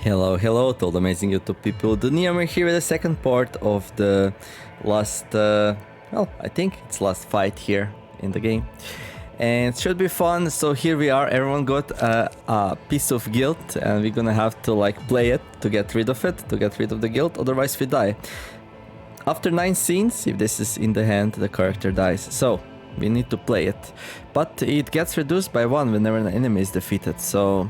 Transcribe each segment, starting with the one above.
Hello to all the amazing YouTube people. We're here with the second part of the last, I think it's last fight here in the game. And it should be fun, so here we are, everyone got a piece of guilt, and we're gonna have to play it to get rid of it, to get rid of the guilt, otherwise we die. After 9 scenes, if this is in the hand, the character dies, so we need to play it. But it gets reduced by 1 whenever an enemy is defeated, so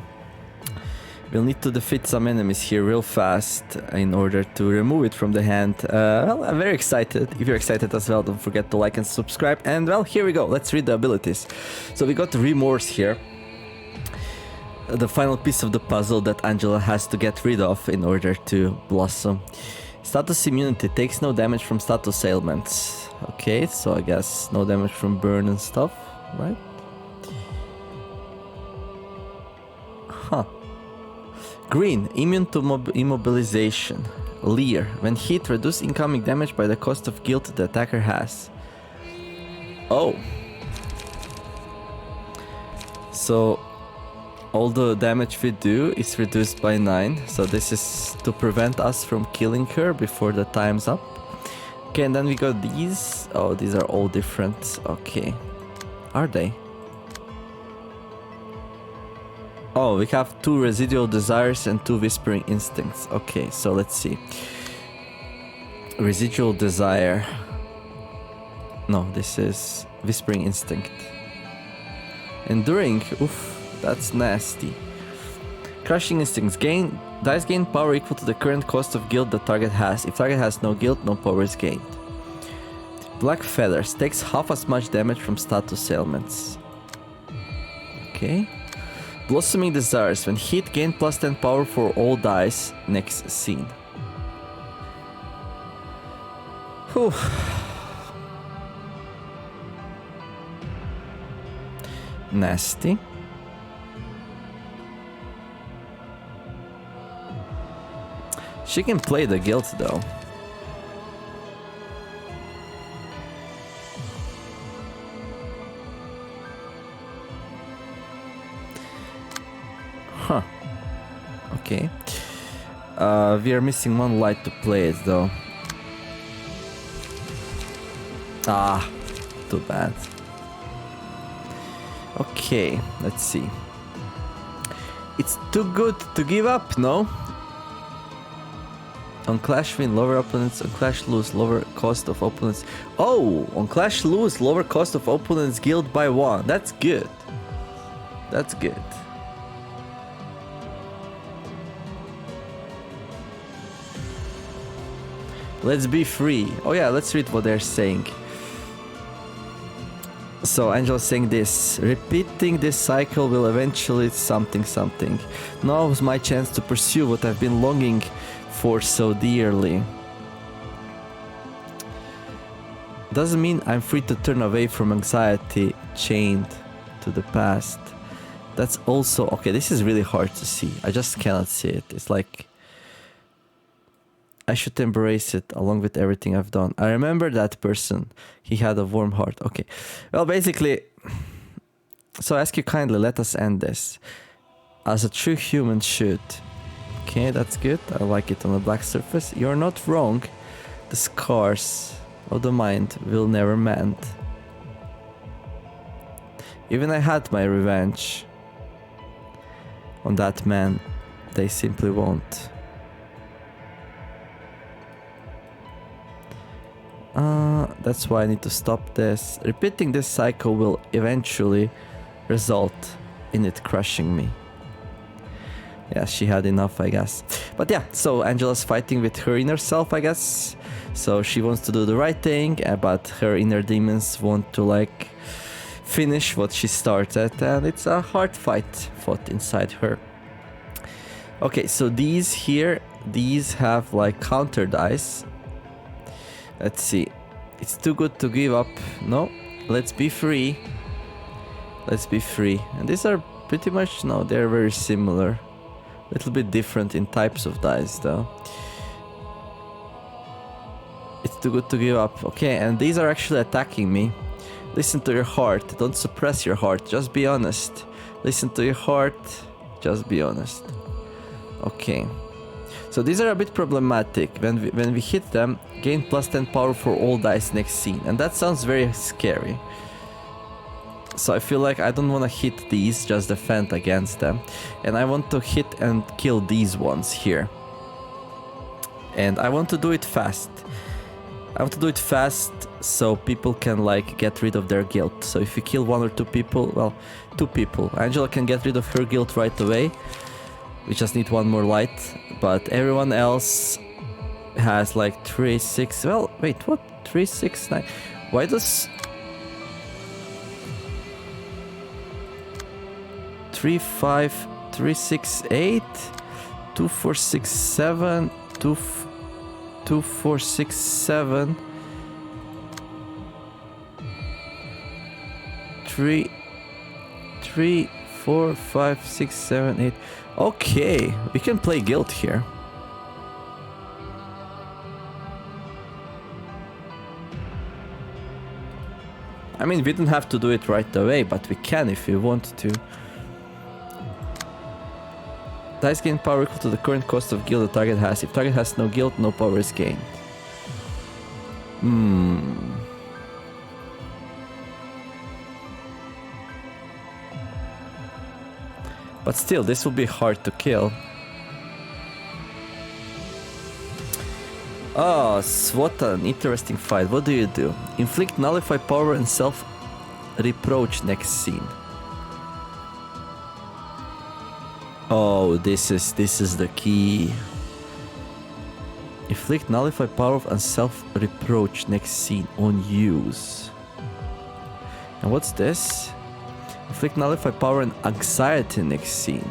we'll need to defeat some enemies here real fast in order to remove it from the hand. I'm very excited. If you're excited as well, don't forget to like and subscribe. And here we go. Let's read the abilities. So we got Remorse here. The final piece of the puzzle that Angela has to get rid of in order to blossom. Status immunity takes no damage from status ailments. Okay, so I guess no damage from burn and stuff, right? Huh. Green, immune to immobilization. Leer, when hit, reduce incoming damage by the cost of guilt the attacker has. Oh. So, all the damage we do is reduced by 9. So this is to prevent us from killing her before the time's up. Okay, and then we got these. Oh, these are all different. Okay. Are they? Oh, we have 2 residual desires and 2 whispering instincts. Okay, so let's see. Residual desire. No, this is whispering instinct. Enduring. Oof, that's nasty. Crushing instincts. Dice gain power equal to the current cost of guilt the target has. If target has no guilt, no power is gained. Black feathers. Takes half as much damage from status ailments. Okay. Blossoming Desires. When hit, gain plus 10 power for all dice. Next scene. Whew. Nasty. She can play the guilt though. Huh. Okay. We are missing 1 light to play it though. Ah, too bad. Okay, let's see. It's too good to give up, no? On Clash win, lower opponents. On Clash lose, lower cost of opponents. Oh, on Clash lose, lower cost of opponents guild by 1. That's good. That's good. Let's be free. Oh yeah, let's read what they're saying. So Angela's saying this. Repeating this cycle will eventually something. Now is my chance to pursue what I've been longing for so dearly. Doesn't mean I'm free to turn away from anxiety chained to the past. That's also... Okay, this is really hard to see. I just cannot see it. It's like... I should embrace it along with everything I've done. I remember that person. He had a warm heart. Okay. Well, basically... So I ask you kindly, let us end this. As a true human should. Okay, that's good. I like it on a black surface. You're not wrong. The scars of the mind will never mend. Even I had my revenge on that man. They simply won't. That's why I need to stop this. Repeating this cycle will eventually result in it crushing me. Yeah, she had enough, I guess. But yeah, so Angela's fighting with her inner self, I guess. So she wants to do the right thing, but her inner demons want to finish what she started, and it's a hard fight fought inside her. Okay, so these here, these have counter dice. Let's see. It's too good to give up. No, let's be free. Let's be free. And these are pretty much, no, they're very similar. A little bit different in types of dice though. It's too good to give up. Okay, and these are actually attacking me. Listen to your heart. Don't suppress your heart. Just be honest. Listen to your heart. Just be honest. Okay. So these are a bit problematic. When we hit them, gain plus 10 power for all dice next scene. And that sounds very scary. So I feel like I don't want to hit these, just defend against them. And I want to hit and kill these ones here. And I want to do it fast. I want to do it fast so people can like get rid of their guilt. So if you kill 1 or 2 people, well, 2 people. Angela can get rid of her guilt right away. We just need 1 more light. But everyone else has like 3, 6... Well, wait, what? 3, 6, 9... Why does... 3, 5, 3, 6, 8... 2, 4, 6, 7... 2, 4, 6, 7... 3, 4, 5, 6, 7, 8... Okay, we can play guilt here. I mean, we don't have to do it right away, but we can if we want to. Dice gain power equal to the current cost of guild the target has. If target has no guild, no power is gained. But still, this will be hard to kill. Oh, what an interesting fight. What do you do? Inflict nullify power and self-reproach next scene. Oh, this is the key. Inflict nullify power and self-reproach next scene on use. And what's this? Inflict nullify power and anxiety next scene.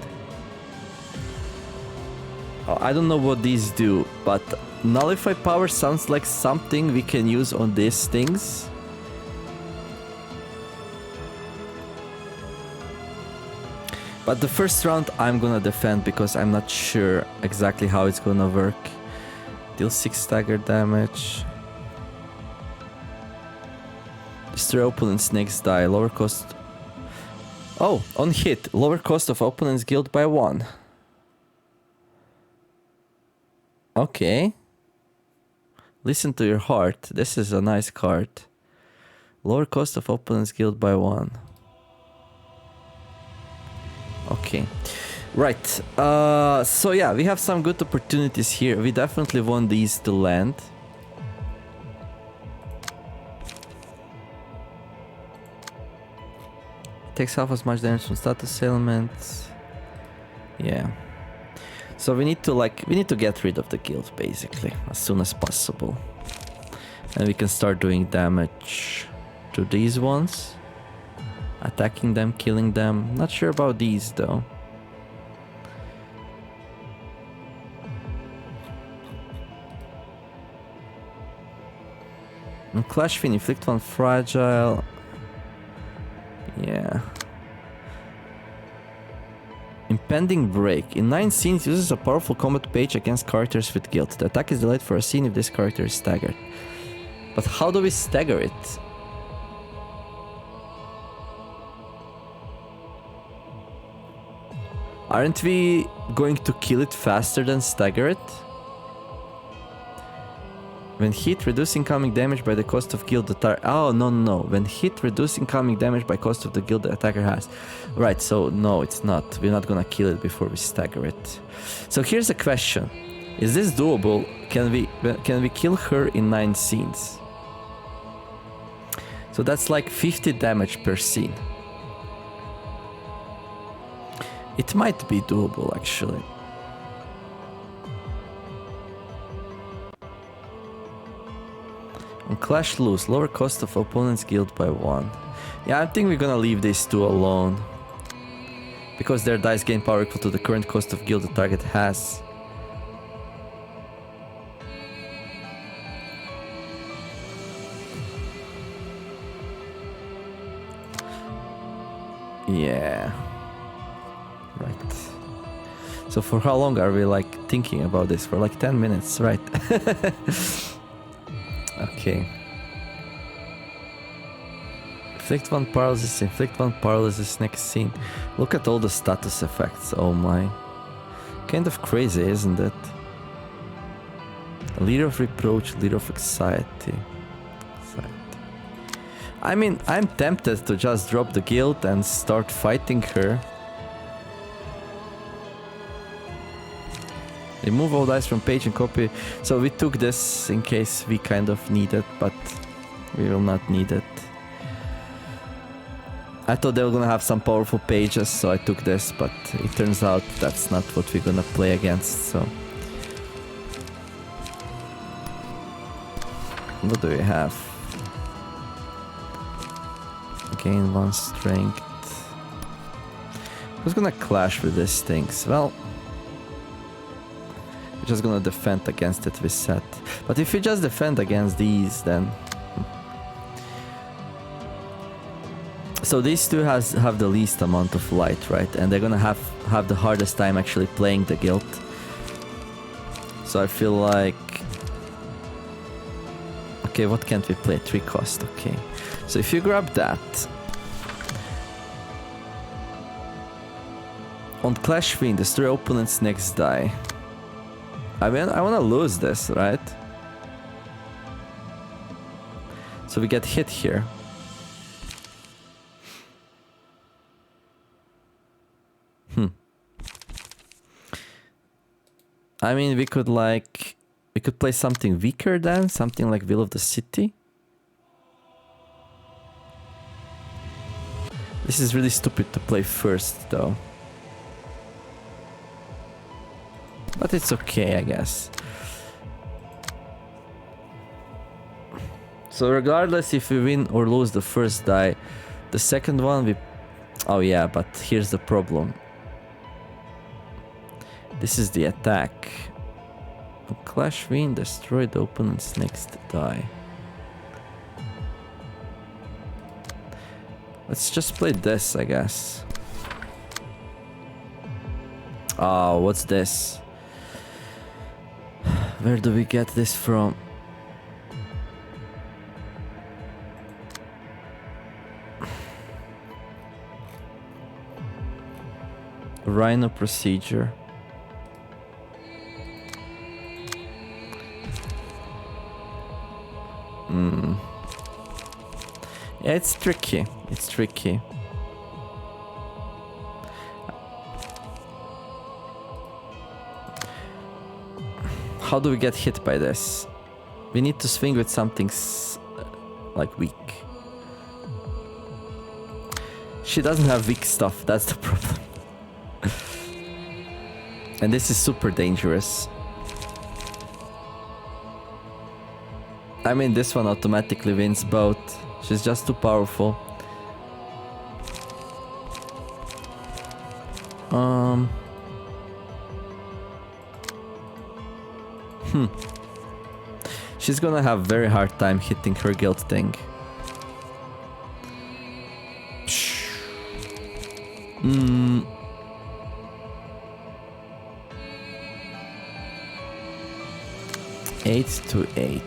Oh, I don't know what these do, but nullify power sounds like something we can use on these things. But the first round I'm gonna defend because I'm not sure exactly how it's gonna work. Deal 6 stagger damage. Destroy opponent's next die. Lower cost. Oh, on hit. Lower cost of opponent's guild by 1. Okay. Listen to your heart. This is a nice card. Lower cost of opponent's guild by 1. Okay. Right. So yeah, we have some good opportunities here. We definitely want these to land. Takes half as much damage from status elements. Yeah. So we need to get rid of the guild basically as soon as possible. And we can start doing damage to these ones. Attacking them, killing them. Not sure about these though. And Clash Fin, inflict 1 fragile. Yeah. Impending Break. In 9 scenes, uses a powerful combat page against characters with guilt. The attack is delayed for a scene if this character is staggered. But how do we stagger it? Aren't we going to kill it faster than stagger it? When hit, reduce incoming damage by the cost of guild the target. Oh, no. When hit, reduce incoming damage by cost of the guild the attacker has. Right, so no, it's not. We're not gonna kill it before we stagger it. So here's a question. Is this doable? Can we kill her in 9 scenes? So that's like 50 damage per scene. It might be doable, actually. On Clash Loose, lower cost of opponent's guild by 1. Yeah, I think we're gonna leave these 2 alone. Because their dice gain power equal to the current cost of guild the target has. Yeah. Right. So for how long are we like thinking about this? For like 10 minutes, right? Okay. Inflict 1 paralysis, inflict 1 paralysis next scene. Look at all the status effects, oh my. Kind of crazy, isn't it? Leader of reproach, leader of anxiety. I mean, I'm tempted to just drop the guild and start fighting her. Remove all dice from page and copy. So we took this in case we kind of need it, but we will not need it. I thought they were gonna have some powerful pages, so I took this, but it turns out that's not what we're gonna play against, so... What do we have? Gain 1 strength. Who's gonna clash with these things? Well... We're just gonna defend against it with set. But if we just defend against these, then... So these two have the least amount of light, right? And they're gonna have the hardest time actually playing the guild. So I feel like... Okay, what can't we play? 3 cost, okay. So if you grab that... On Clash Fiend, destroy opponent's next die. I mean, I wanna lose this, right? So we get hit here. I mean, we could play something weaker then, something like Will of the City. This is really stupid to play first, though. But it's okay, I guess. So regardless if we win or lose the first die, the second one we... Oh yeah, but here's the problem. This is the attack. Clash Win, destroy the opponent's next die. Let's just play this, I guess. Oh, what's this? Where do we get this from? Rhino procedure. Yeah, it's tricky. It's tricky. How do we get hit by this? We need to swing with something like weak. She doesn't have weak stuff, that's the problem. And this is super dangerous. I mean, this one automatically wins both. She's just too powerful. She's gonna have very hard time hitting her guild thing. Eight to 8.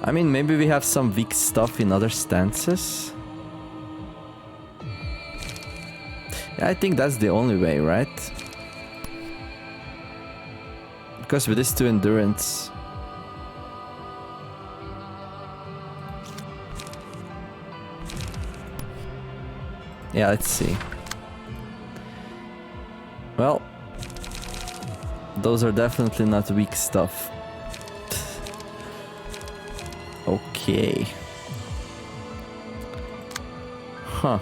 I mean, maybe we have some weak stuff in other stances. Yeah, I think that's the only way, right? Because with this 2 endurance... Yeah, let's see. Well, those are definitely not weak stuff. Okay. Huh.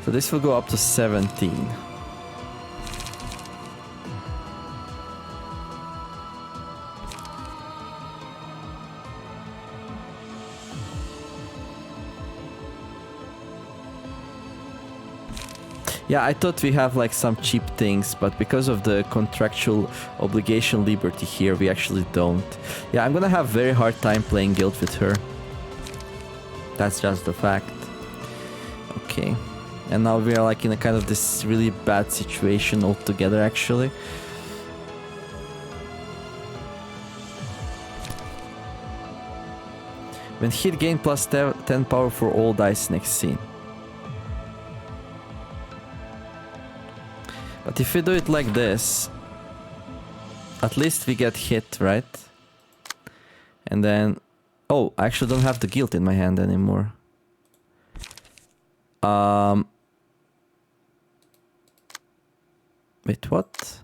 So this will go up to 17. Yeah, I thought we have like some cheap things, but because of the contractual obligation liberty here, we actually don't. Yeah, I'm gonna have very hard time playing guild with her. That's just the fact. Okay. And now we are like in a kind of this really bad situation altogether, actually. When hit, gain plus 10 power for all dice next scene. But if we do it like this, at least we get hit, right? And then... Oh, I actually don't have the guilt in my hand anymore. Wait, what?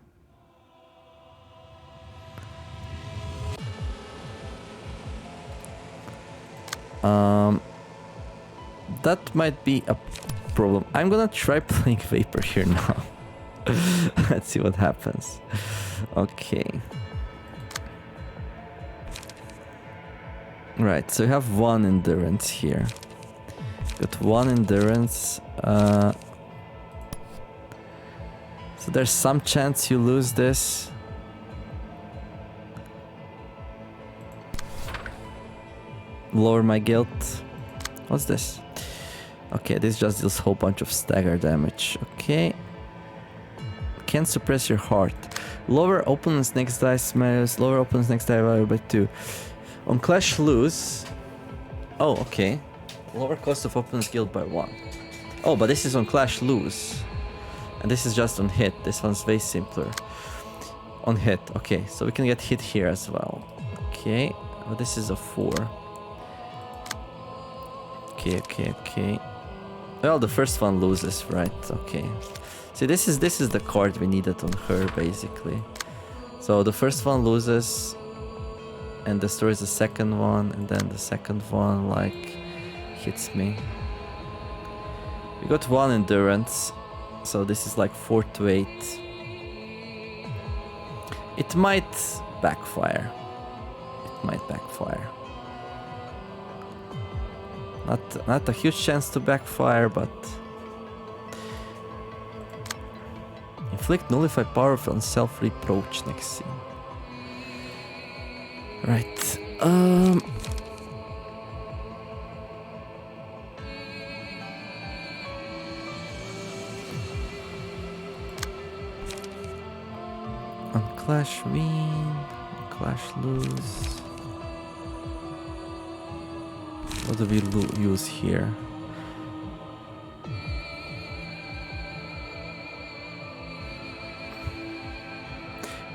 That might be a problem. I'm gonna try playing Vapor here now. Let's see what happens. Okay. Right, so you have 1 endurance here. Got 1 endurance. So there's some chance you lose this. Lower my guilt. What's this? Okay, this just deals a whole bunch of stagger damage. Okay. Can't suppress your heart. Lower opponent's next dice matters. Lower opponent's next die value by 2. On clash lose. Oh, okay. Lower cost of opponent's guild by 1. Oh, but this is on clash lose. And this is just on hit. This one's way simpler. On hit. Okay, so we can get hit here as well. Okay. Oh, this is a 4. Okay. Well, the first one loses, right? Okay. See, this is the card we needed on her, basically. So the first one loses and destroys the second one, and then the second one, like, hits me. We got 1 endurance, so this is like 4 to 8. It might backfire. Not a huge chance to backfire, but... Inflict nullify power on self-reproach next scene. Right. On clash win, on clash lose. What do we use here?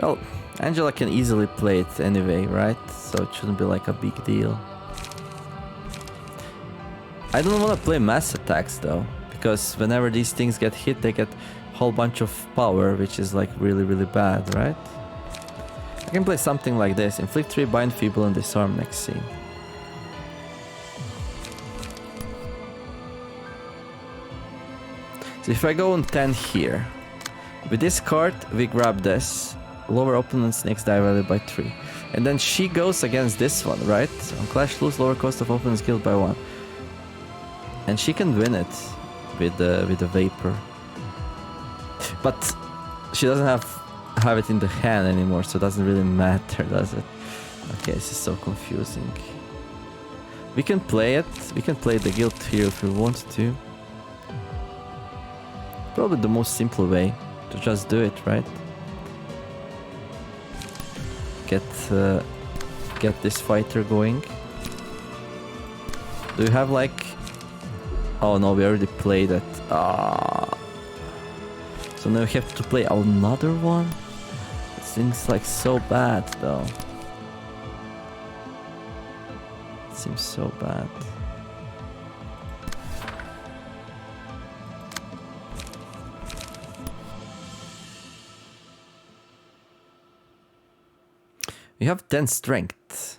Well, Angela can easily play it anyway, right? So it shouldn't be like a big deal. I don't want to play mass attacks though, because whenever these things get hit, they get a whole bunch of power, which is like really, really bad, right? I can play something like this. Inflict 3, bind, feeble, and disarm next scene. So if I go on 10 here, with this card, we grab this. Lower opponent's next die value by 3. And then she goes against this one, right? On clash lose, lower cost of opponent's guild by 1. And she can win it with the Vapor. But she doesn't have it in the hand anymore, so it doesn't really matter, does it? Okay, this is so confusing. We can play it. We can play the guild here if we want to. Probably the most simple way to just do it, right? Get this fighter going. Do you have like... Oh no, we already played it. So now we have to play another one? It seems like so bad though. It seems so bad. You have 10 strength.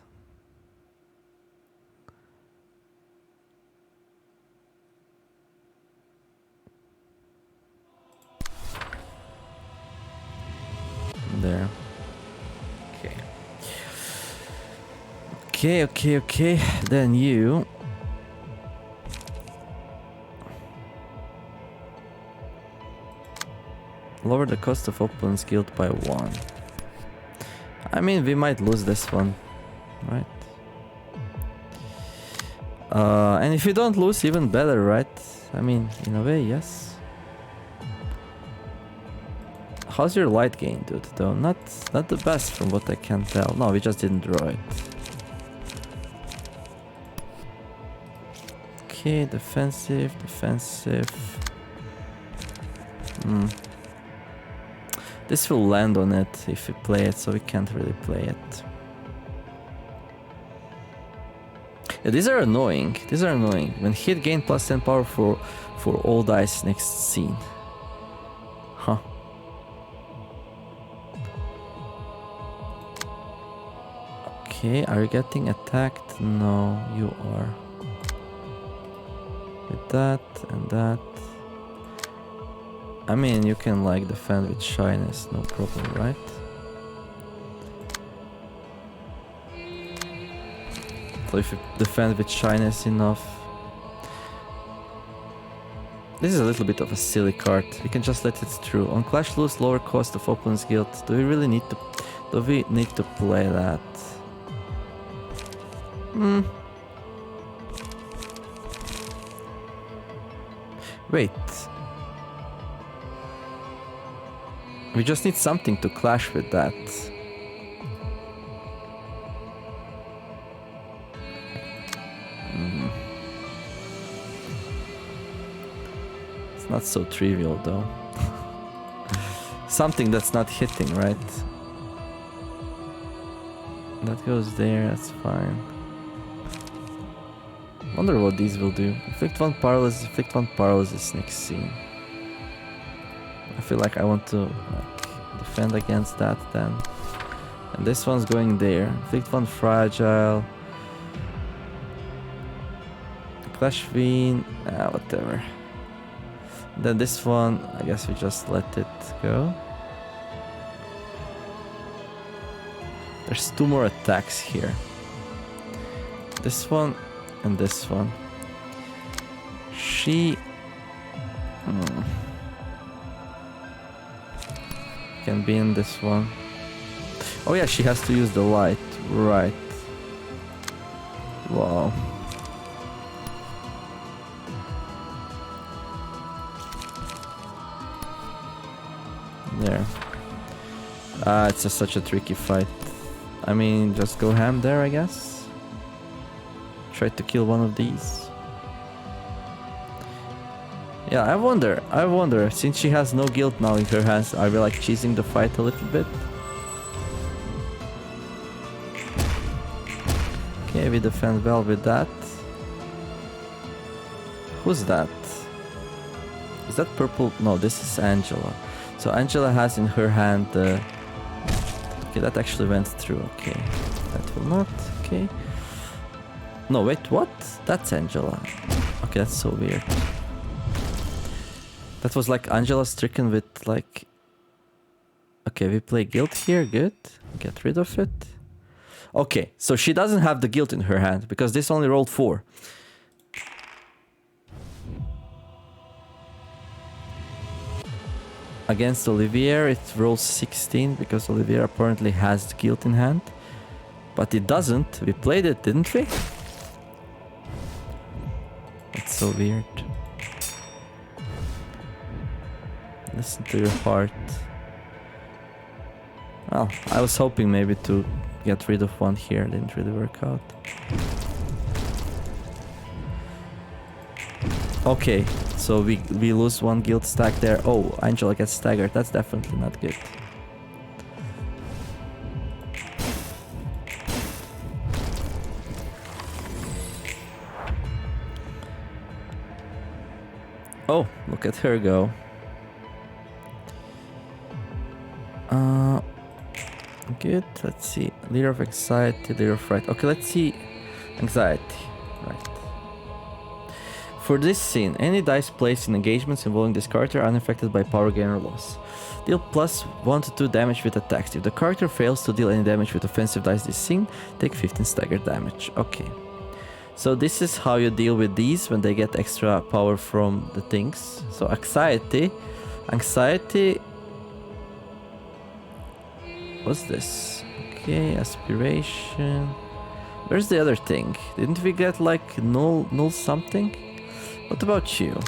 There. Okay. Then you... Lower the cost of opponent's guild by 1. I mean, we might lose this one, right? And if you don't lose, even better, right? I mean, in a way, yes. How's your light gain, dude? Though not the best from what I can tell. No, we just didn't draw it. Okay, defensive. This will land on it if we play it, so we can't really play it. Yeah, these are annoying. When hit, gain plus 10 power for all dice next scene. Huh. Okay, are you getting attacked? No, you are. With that and that. I mean, you can like defend with shyness, no problem, right? So if you defend with shyness enough. This is a little bit of a silly card. We can just let it through. On Clash lose lower cost of opponent's guild. Do we really need to play that? Wait. We just need something to clash with that. It's not so trivial though. Something that's not hitting, right? That goes there, that's fine. Wonder what these will do. Inflict one paralysis next scene. I feel like I want to defend against that then. And this one's going there. Inflict one fragile. Clash Fiend. Whatever. Then this one, I guess we just let it go. There's two more attacks here. This one and this one. She... can be in this one. Oh yeah, she has to use the light. Right. Wow. There. It's just such a tricky fight. I mean, just go ham there, I guess. Try to kill one of these. Yeah, I wonder, since she has no guild now in her hands, are we like cheesing the fight a little bit? Okay, we defend well with that. Who's that? Is that purple? No, this is Angela. So Angela has in her hand the... Okay, that actually went through, okay. That will not, okay. No, wait, what? That's Angela. Okay, that's so weird. That was like Angela stricken with like... Okay, we play guild here, good. Get rid of it. Okay, so she doesn't have the guild in her hand because this only rolled 4. Against Olivier it rolls 16 because Olivier apparently has the guild in hand. But it doesn't. We played it, didn't we? It's so weird. Listen to your heart. Well, I was hoping maybe to get rid of one here. Didn't really work out. Okay, so we lose one guild stack there. Oh, Angela gets staggered. That's definitely not good. Oh, look at her go. Good, let's see. Leader of anxiety, leader of fright. Okay, let's see. Anxiety. Right. For this scene, any dice placed in engagements involving this character are unaffected by power gain or loss. Deal plus 1 to 2 damage with attacks. If the character fails to deal any damage with offensive dice this scene, take 15 staggered damage. Okay. So this is how you deal with these when they get extra power from the things. So anxiety. What's this? Okay, aspiration. Where's the other thing? Didn't we get like null something? What about you?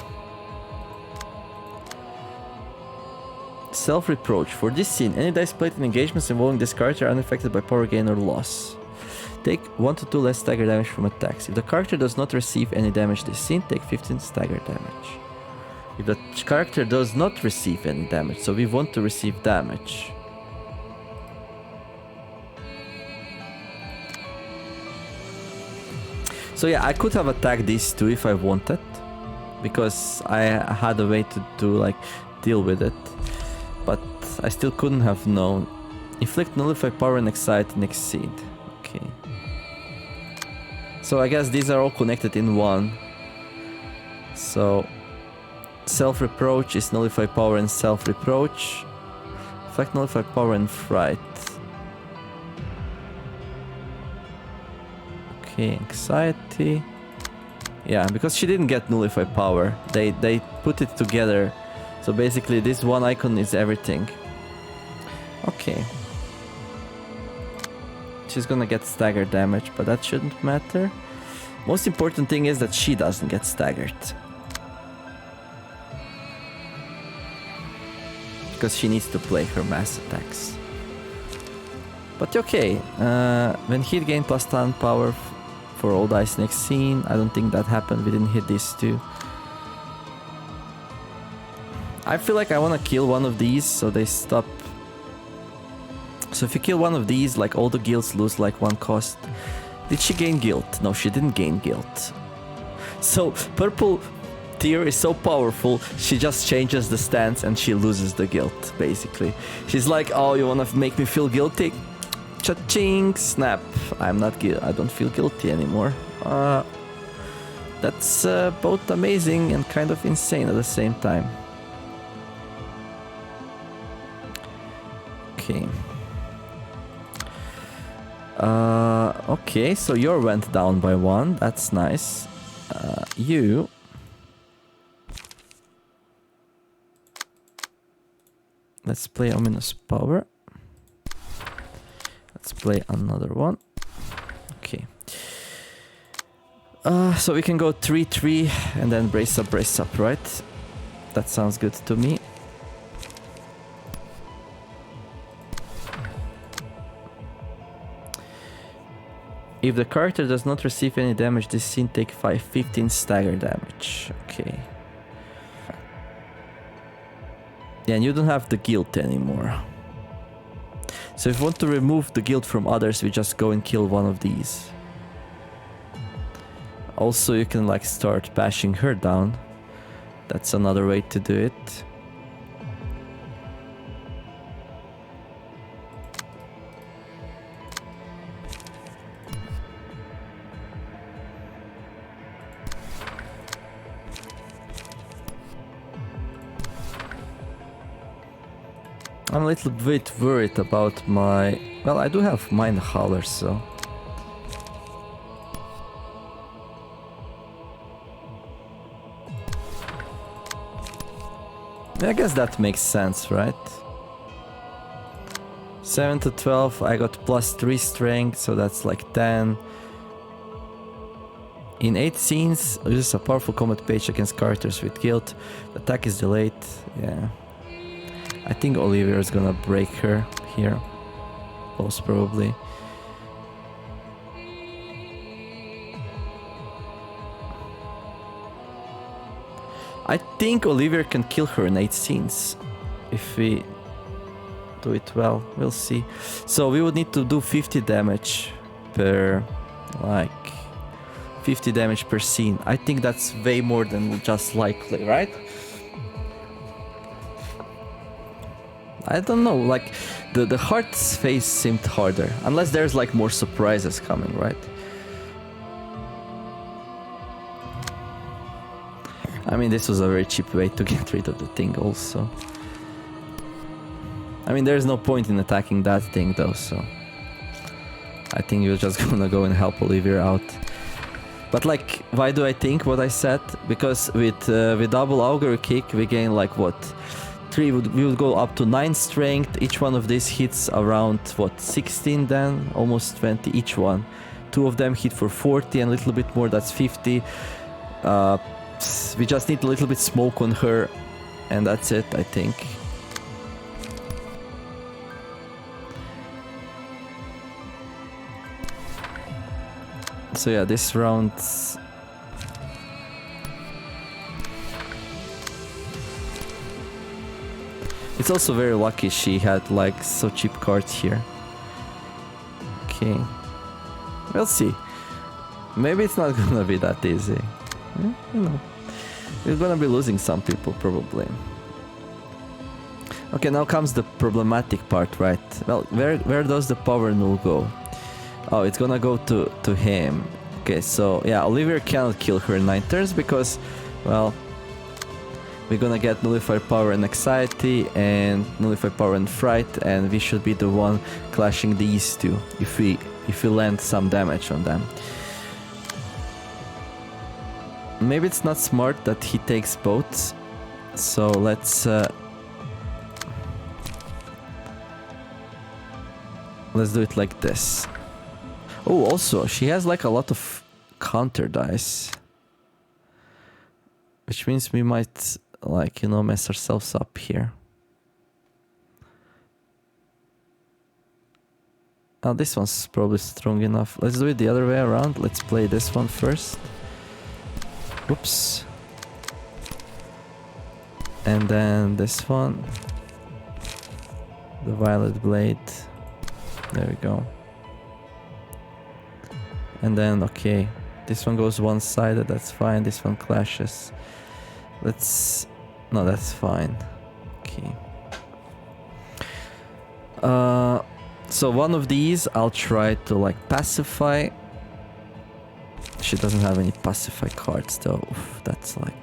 Self-reproach. For this scene, any dice played in engagements involving this character are unaffected by power gain or loss. Take 1 to 2 less stagger damage from attacks. If the character does not receive any damage this scene, take 15 stagger damage. If the character does not receive any damage, so we want to receive damage. So yeah, I could have attacked these two if I wanted, because I had a way to like deal with it, but I still couldn't have known. Inflict nullify power and excite and exceed. Okay. So I guess these are all connected in one. So self-reproach is nullify power and self-reproach. Inflict nullify power and fright. Okay, anxiety. Yeah, because she didn't get nullify power. They put it together. So basically this one icon is everything. Okay. She's gonna get stagger damage, but that shouldn't matter. Most important thing is that she doesn't get staggered. Because she needs to play her mass attacks. But okay, when hit gain plus stun power for all dice next scene. I don't think that happened, we didn't hit these two. I feel like I want to kill one of these so they stop. So if you kill one of these, like all the guilds lose like 1 cost. Did she gain guilt? No, she didn't gain guilt. So purple tier is so powerful, she just changes the stance and she loses the guilt, basically. She's like, oh, you wanna make me feel guilty? Cha-ching, snap. I don't feel guilty anymore. That's both amazing and kind of insane at the same time. Okay. Okay, so your went down by 1. That's nice. You... Let's play Ominous Power. Let's play another one. Okay. So we can go 3-3 and then brace up, right? That sounds good to me. If the character does not receive any damage this scene, take 15 stagger damage. Okay. Yeah, and you don't have the guilt anymore. So if you want to remove the guilt from others, we just go and kill one of these. Also, you can like start bashing her down. That's another way to do it. I'm a little bit worried about my... Well, I do have Mind Howler, so... I guess that makes sense, right? 7 to 12, I got +3 strength, so that's like 10. In 8 scenes, uses a powerful combat page against characters with guilt. The attack is delayed, yeah. I think Olivia is gonna break her here, most probably. I think Olivia can kill her in 8 scenes, if we do it well, we'll see. So we would need to do 50 damage per, like, 50 damage per scene. I think that's way more than just likely, right? I don't know, like, the Heart's phase seemed harder. Unless there's, like, more surprises coming, right? I mean, this was a very cheap way to get rid of the thing also. I mean, there's no point in attacking that thing, though, so... I think you're just gonna go and help Olivia out. But, like, why do I think what I said? Because with double Augury Kick, we gain, like, what? We would go up to 9 strength. Each one of these hits around what, 16 then, almost 20 each one. two of them hit for 40 and a little bit more, that's 50. We just need a little bit smoke on her, and that's it, I think. So yeah, this round... It's also very lucky she had like so cheap cards here. Okay. We'll see. Maybe it's not gonna be that easy. You know. We're gonna be losing some people probably. Okay, now comes the problematic part, right? Well, where does the power null go? Oh, it's gonna go to him. Okay, so yeah, Olivia cannot kill her in 9 turns because, well, we're gonna get Nullifier Power and Anxiety and Nullifier Power and Fright, and we should be the one clashing these two if we land some damage on them. Maybe it's not smart that he takes both, so let's do it like this. Oh, also, she has like a lot of counter dice, which means we might, like, you know, mess ourselves up here. Oh, this one's probably strong enough. Let's do it the other way around. Let's play this one first. Whoops. And then this one. The Violet Blade. There we go. And then, okay, this one goes one-sided, that's fine. This one clashes. Let's... No, that's fine. Okay. So one of these I'll try to like pacify. She doesn't have any pacify cards though. Oof, that's like...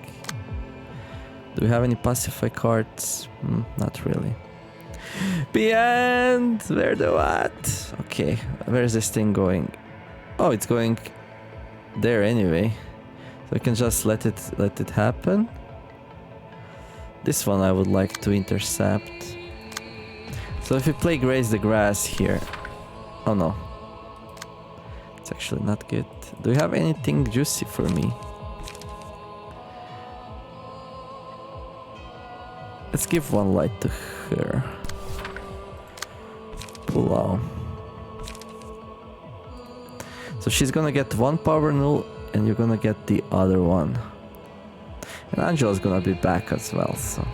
Do we have any pacify cards? Not really. Beyond! Where the what? Okay, where's this thing going? Oh, it's going there anyway. So I can just let it happen. This one I would like to intercept. So if we play Graze the Grass here... Oh no. It's actually not good. Do you have anything juicy for me? Let's give one light to her. Wow. So she's gonna get one power null and you're gonna get the other one. And Angela's gonna be back as well, so...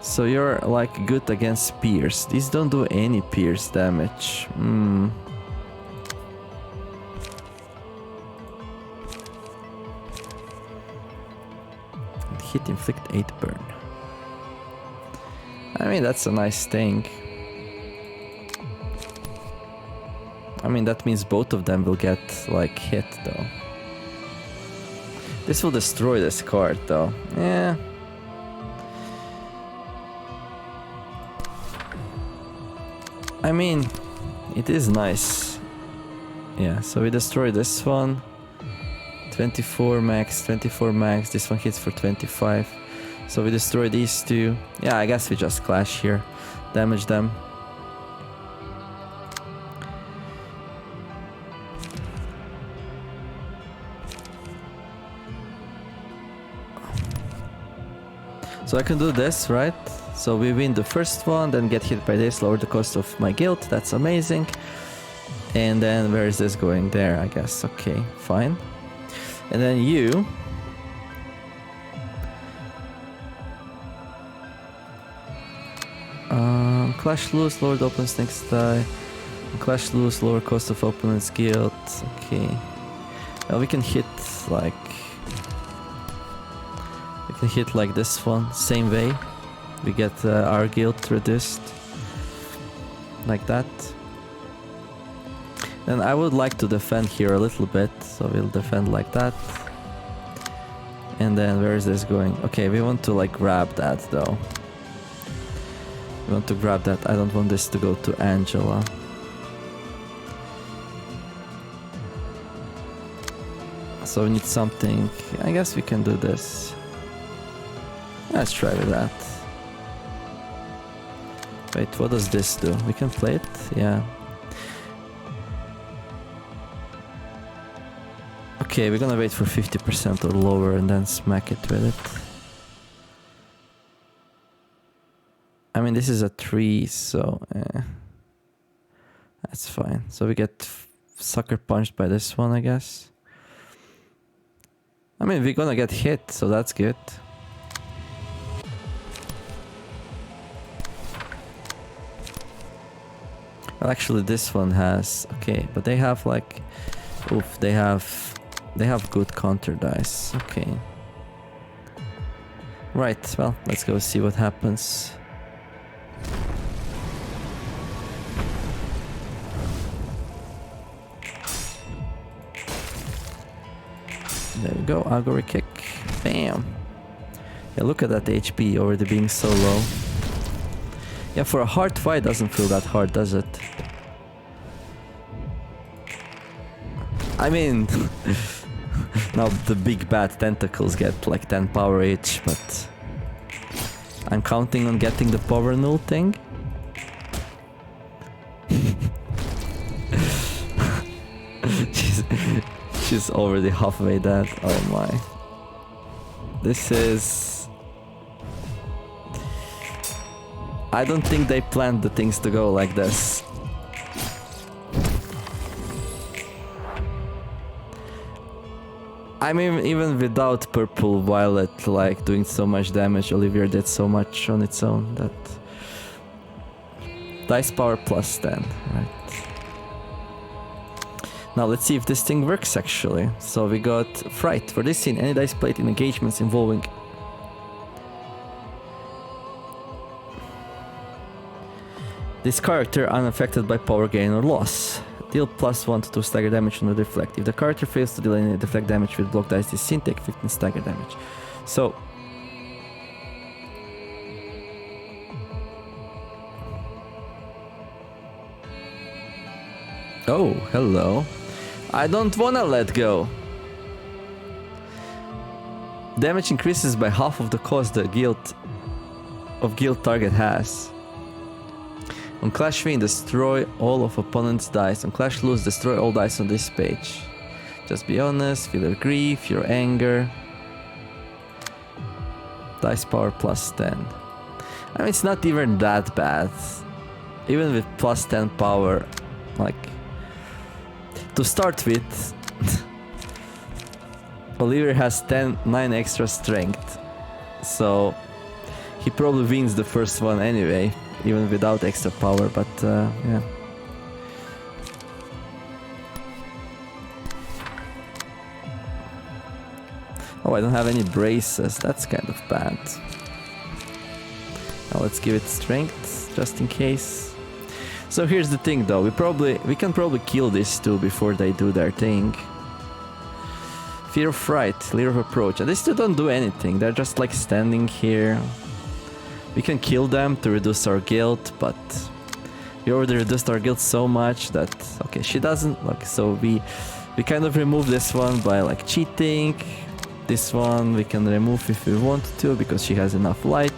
So you're like good against pierce. These don't do any pierce damage. Hit, inflict 8 burn. I mean, that's a nice thing. I mean, that means both of them will get like hit though. This will destroy this card though. Yeah. I mean, it is nice. Yeah, so we destroy this one. 24 max, 24 max. This one hits for 25. So we destroy these two. Yeah, I guess we just clash here. Damage them. So I can do this, right? So we win the first one, then get hit by this, lower the cost of my guild. That's amazing. And then where is this going? There, I guess. Okay, fine. And then you... Clash loose, lower the opponent's next die. Clash loose, lower cost of opponent's guild. Okay. Well, we can hit like... We can hit like this one, same way. We get our guild reduced. Like that. Then I would like to defend here a little bit, so we'll defend like that. And then where is this going? Okay, we want to like grab that though. We want to grab that. I don't want this to go to Angela. So we need something. I guess we can do this. Let's try with that. Wait, what does this do? We can play it? Yeah. Okay, we're gonna wait for 50% or lower and then smack it with it. I mean, this is a 3, so that's fine. So we get sucker punched by this one, I guess. I mean, we're gonna get hit, so that's good. Well, actually, this one has... Okay, but they have like... Oof, they have good counter dice. Okay. Right, well, let's go see what happens. There we go, Agori kick. Bam! Yeah, look at that HP already being so low. Yeah, for a hard fight doesn't feel that hard, does it? I mean... now the big bad tentacles get like 10 power each, but... I'm counting on getting the power null thing. She's already halfway dead. Oh my. This is... I don't think they planned the things to go like this. I mean, even without purple violet like doing so much damage, Olivia did so much on its own that... Dice power plus 10, right? Now let's see if this thing works actually. So we got Fright. For this scene, any dice played in engagements involving... this character unaffected by power gain or loss. Deal +1 to 2 stagger damage on the deflect. If the character fails to deal any deflect damage with block dice, this scene take 15 stagger damage. So... Oh, hello. I don't wanna let go. Damage increases by half of the cost the guild target has. On Clash Win, destroy all of opponent's dice. On Clash Lose, destroy all dice on this page. Just be honest, feel your grief, your anger. Dice power plus 10. I mean, it's not even that bad. Even with plus 10 power, like... To start with, Oliver has 9 extra strength, so he probably wins the first one anyway, even without extra power, but yeah. Oh, I don't have any braces, that's kind of bad. Now let's give it strength, just in case. So here's the thing though, we can probably kill these two before they do their thing. Fear of Fright, Leer of Approach, and these two don't do anything, they're just like standing here. We can kill them to reduce our guilt, but we already reduced our guilt so much that... Okay, she doesn't... Like, so we kind of remove this one by like cheating. This one we can remove if we want to, because she has enough light.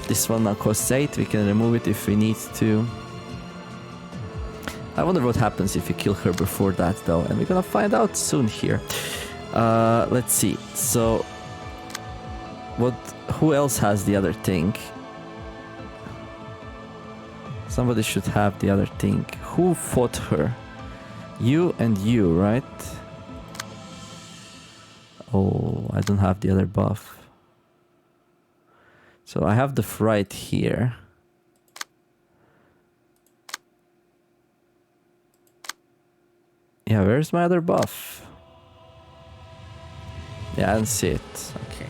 This one now costs 8, we can remove it if we need to. I wonder what happens if you kill her before that though, and we're gonna find out soon here. Let's see, so... Who else has the other thing? Somebody should have the other thing. Who fought her? You and you, right? Oh, I don't have the other buff. So I have the Fright here. Yeah, where's my other buff? Yeah, I don't see it. Okay.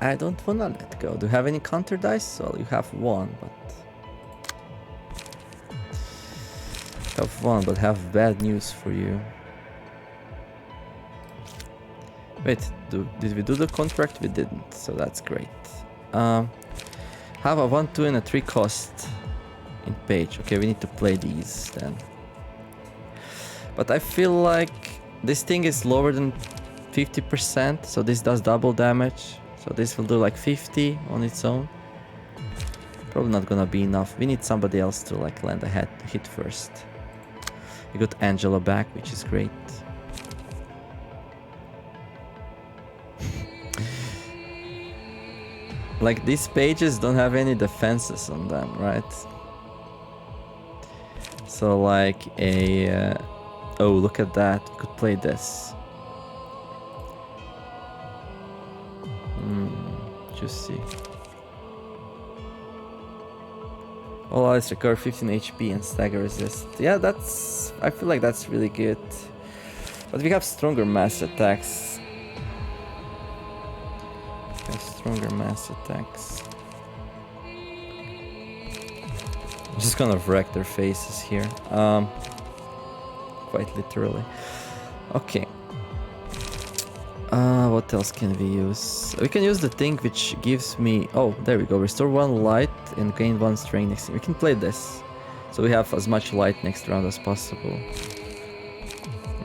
I don't wanna let go. Do you have any counter dice? Well, you have one, but... Have one, but have bad news for you. Wait, did we do the contract? We didn't, so that's great. Have a 1, 2 and a 3 cost in page. Okay, we need to play these then. But I feel like this thing is lower than 50%, so this does double damage. So this will do like 50 on its own. Probably not gonna be enough. We need somebody else to like land a hit first. We got Angela back, which is great. Like these pages don't have any defenses on them, right? So like a... oh, look at that. We could play this. Just see. All allies recover 15 HP and stagger resist. Yeah, that's... I feel like that's really good. But we have stronger mass attacks. We have stronger mass attacks. I'm just gonna wreck their faces here. Quite literally. Okay. What else can we use? We can use the thing which gives me... oh, there we go. Restore 1 light and gain 1 strength next time. We can play this. So we have as much light next round as possible.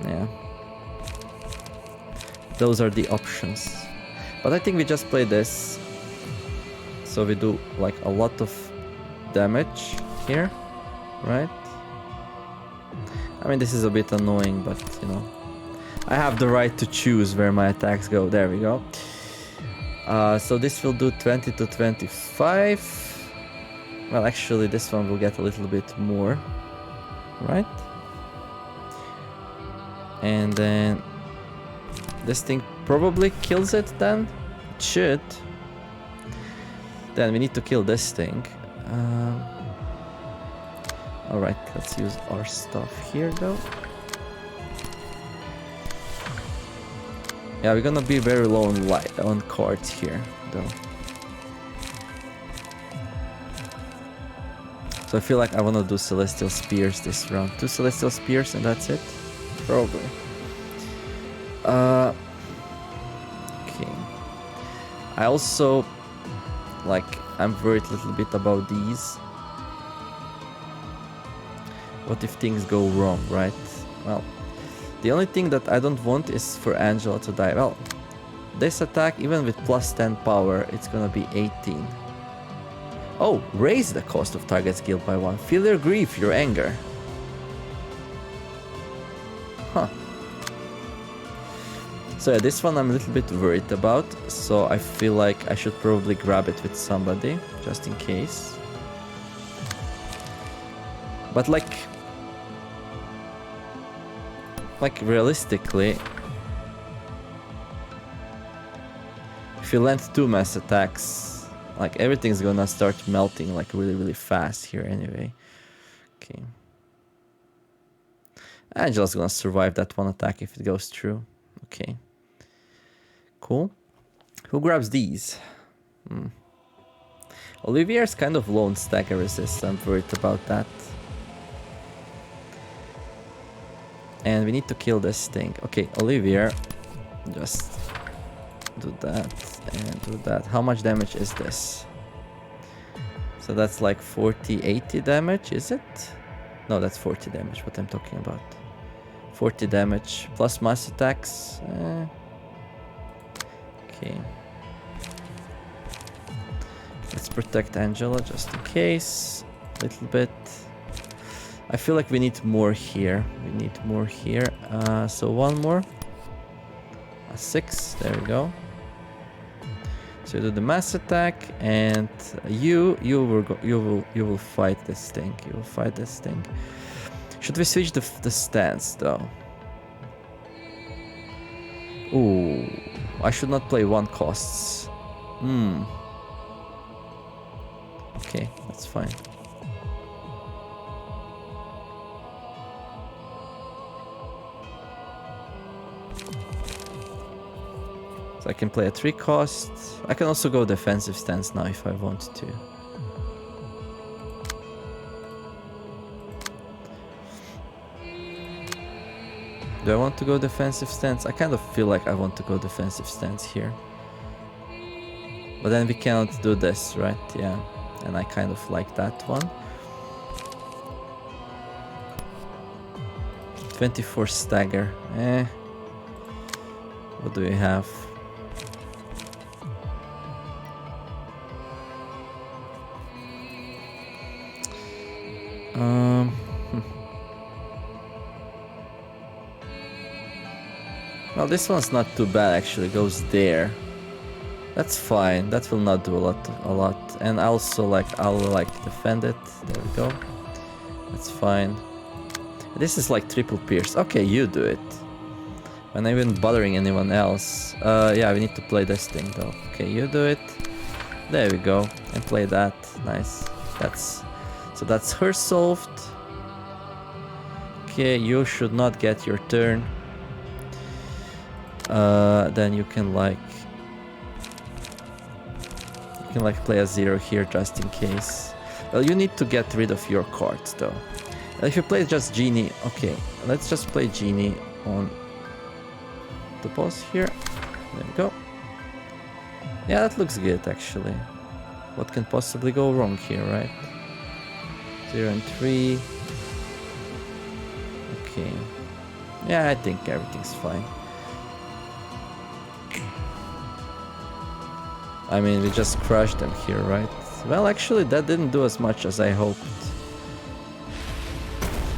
Yeah. Those are the options. But I think we just play this. So we do like a lot of damage here. Right? I mean, this is a bit annoying, but you know. I have the right to choose where my attacks go. There we go. So this will do 20 to 25. Well, actually, this one will get a little bit more. Right? And then... this thing probably kills it then? It should. Then we need to kill this thing. Alright, let's use our stuff here though. Yeah, we're gonna be very low on cards here, though. So I feel like I wanna do Celestial Spears this round. 2 Celestial Spears and that's it? Probably. Okay. I also... like, I'm worried a little bit about these. What if things go wrong, right? Well... the only thing that I don't want is for Angela to die. Well, this attack, even with plus 10 power, it's gonna be 18. Oh, raise the cost of target skill by 1. Feel your grief, your anger. Huh. So yeah, this one I'm a little bit worried about. So I feel like I should probably grab it with somebody, just in case. But like realistically, if you land 2 mass attacks, like everything's gonna start melting like really fast here anyway. Okay. Angela's gonna survive that 1 attack if it goes through. Okay. Cool. Who grabs these? Olivier's kind of low on stagger resist, I'm worried about that. And we need to kill this thing. Okay, Olivier, just do that and do that. How much damage is this? So that's like 40, 80 damage, is it? No, that's 40 damage, what I'm talking about. 40 damage plus mass attacks. Okay. Let's protect Angela just in case. A little bit. I feel like we need more here. We need more here. So 1 more. A 6. There we go. So you do the mass attack, and you will fight this thing. You will fight this thing. Should we switch the stance though? Ooh, I should not play 1 costs. Okay, that's fine. So I can play a 3 cost. I can also go defensive stance now if I want to. Do I want to go defensive stance? I kind of feel like I want to go defensive stance here. But then we cannot do this, right? Yeah. And I kind of like that one. 24 stagger. What do we have? Well, this one's not too bad actually. Goes there. That's fine. That will not do a lot. And also, like, I'll like defend it. There we go. That's fine. This is like triple pierce. Okay, you do it. When I'm even bothering anyone else. Yeah, we need to play this thing though. Okay, you do it. There we go. And play that. Nice. So that's her solved. Okay, you should not get your turn. Then you can like play a 0 here just in case. Well, you need to get rid of your cards though. If you play just Genie, okay, let's just play Genie on the boss here. There we go. Yeah, that looks good actually. What can possibly go wrong here, right? 0 and 3. Okay. Yeah, I think everything's fine. I mean, we just crushed them here, right? Well, actually, that didn't do as much as I hoped.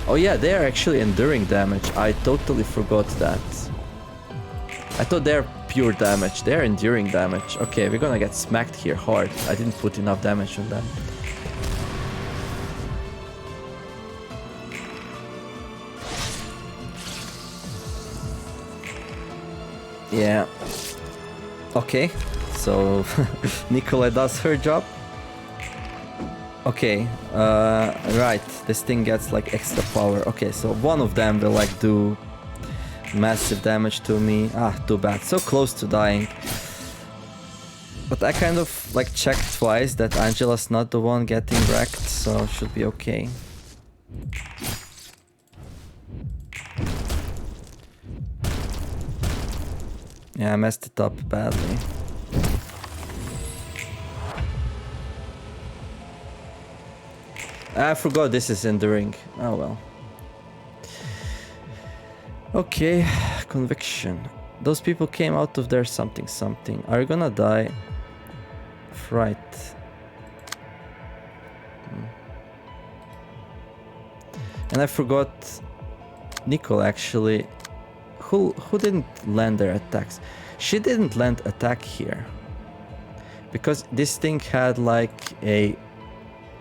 Oh yeah, they are actually enduring damage. I totally forgot that. I thought they're pure damage. They're enduring damage. Okay, we're gonna get smacked here hard. I didn't put enough damage on them. Yeah. Okay. So Nicola does her job. Okay, right, this thing gets like extra power. Okay, so one of them will like do massive damage to me. Ah, too bad, so close to dying. But I kind of like checked twice that Angela's not the one getting wrecked, so should be okay. Yeah, I messed it up badly. I forgot this is enduring. Oh well. Okay, conviction. Those people came out of there something. Are you gonna die? Fright. And I forgot Nicole actually. Who didn't land their attacks? She didn't land attack here. Because this thing had like a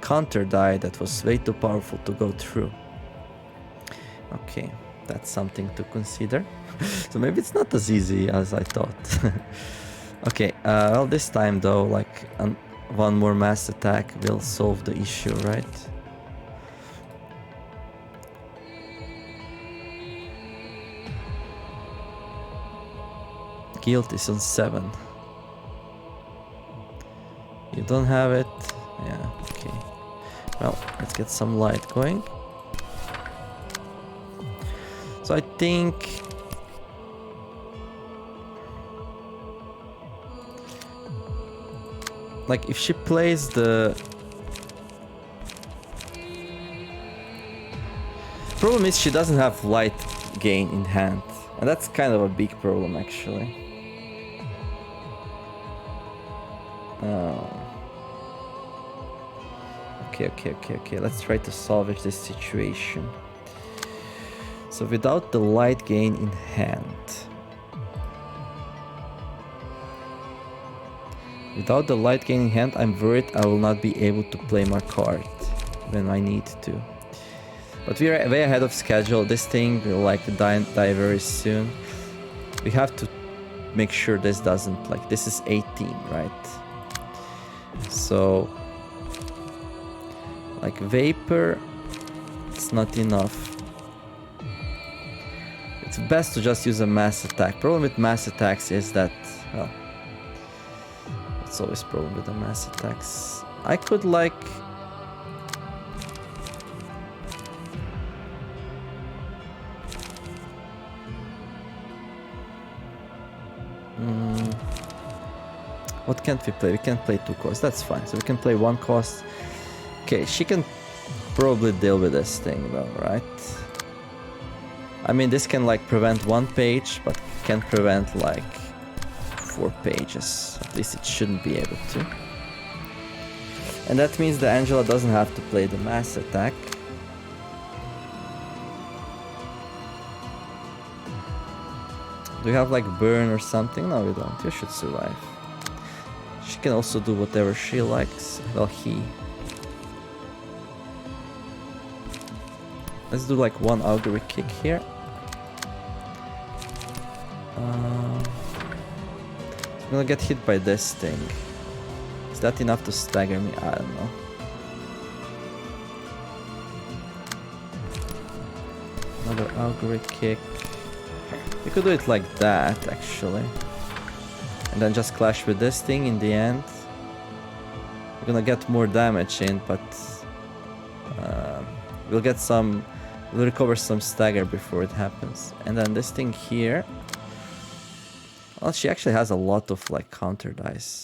counter die that was way too powerful to go through. Okay, that's something to consider. So maybe it's not as easy as I thought. Okay, well this time though, like one more mass attack will solve the issue, right? Guilt is on 7. You don't have it? Yeah, okay. Well, let's get some light going. So I think... like if she plays the... Problem is she doesn't have light gain in hand. And that's kind of a big problem actually. Oh. Okay. Let's try to salvage this situation. So without the light gain in hand. Without the light gain in hand, I'm worried I will not be able to play my card when I need to. But we are way ahead of schedule. This thing will like die very soon. We have to make sure this doesn't, like, this is 18, right? So, like vapor, it's not enough. It's best to just use a mass attack. Problem with mass attacks is that, well, it's always problem with the mass attacks. I could like... What can't we play? We can't play 2 costs. That's fine. So we can play 1 cost. Okay, she can probably deal with this thing though, right? I mean, this can like prevent 1 page, but can prevent like 4 pages. At least it shouldn't be able to. And that means that Angela doesn't have to play the mass attack. Do you have like burn or something? No, you don't. You should survive. She can also do whatever she likes. Well, he. Let's do like 1 augury kick here. I'm gonna get hit by this thing. Is that enough to stagger me? I don't know. Another augury kick. You could do it like that, actually. And then just clash with this thing in the end. We're gonna get more damage in, but we'll get some... We'll recover some stagger before it happens. And then this thing here... Well, she actually has a lot of like counter dice.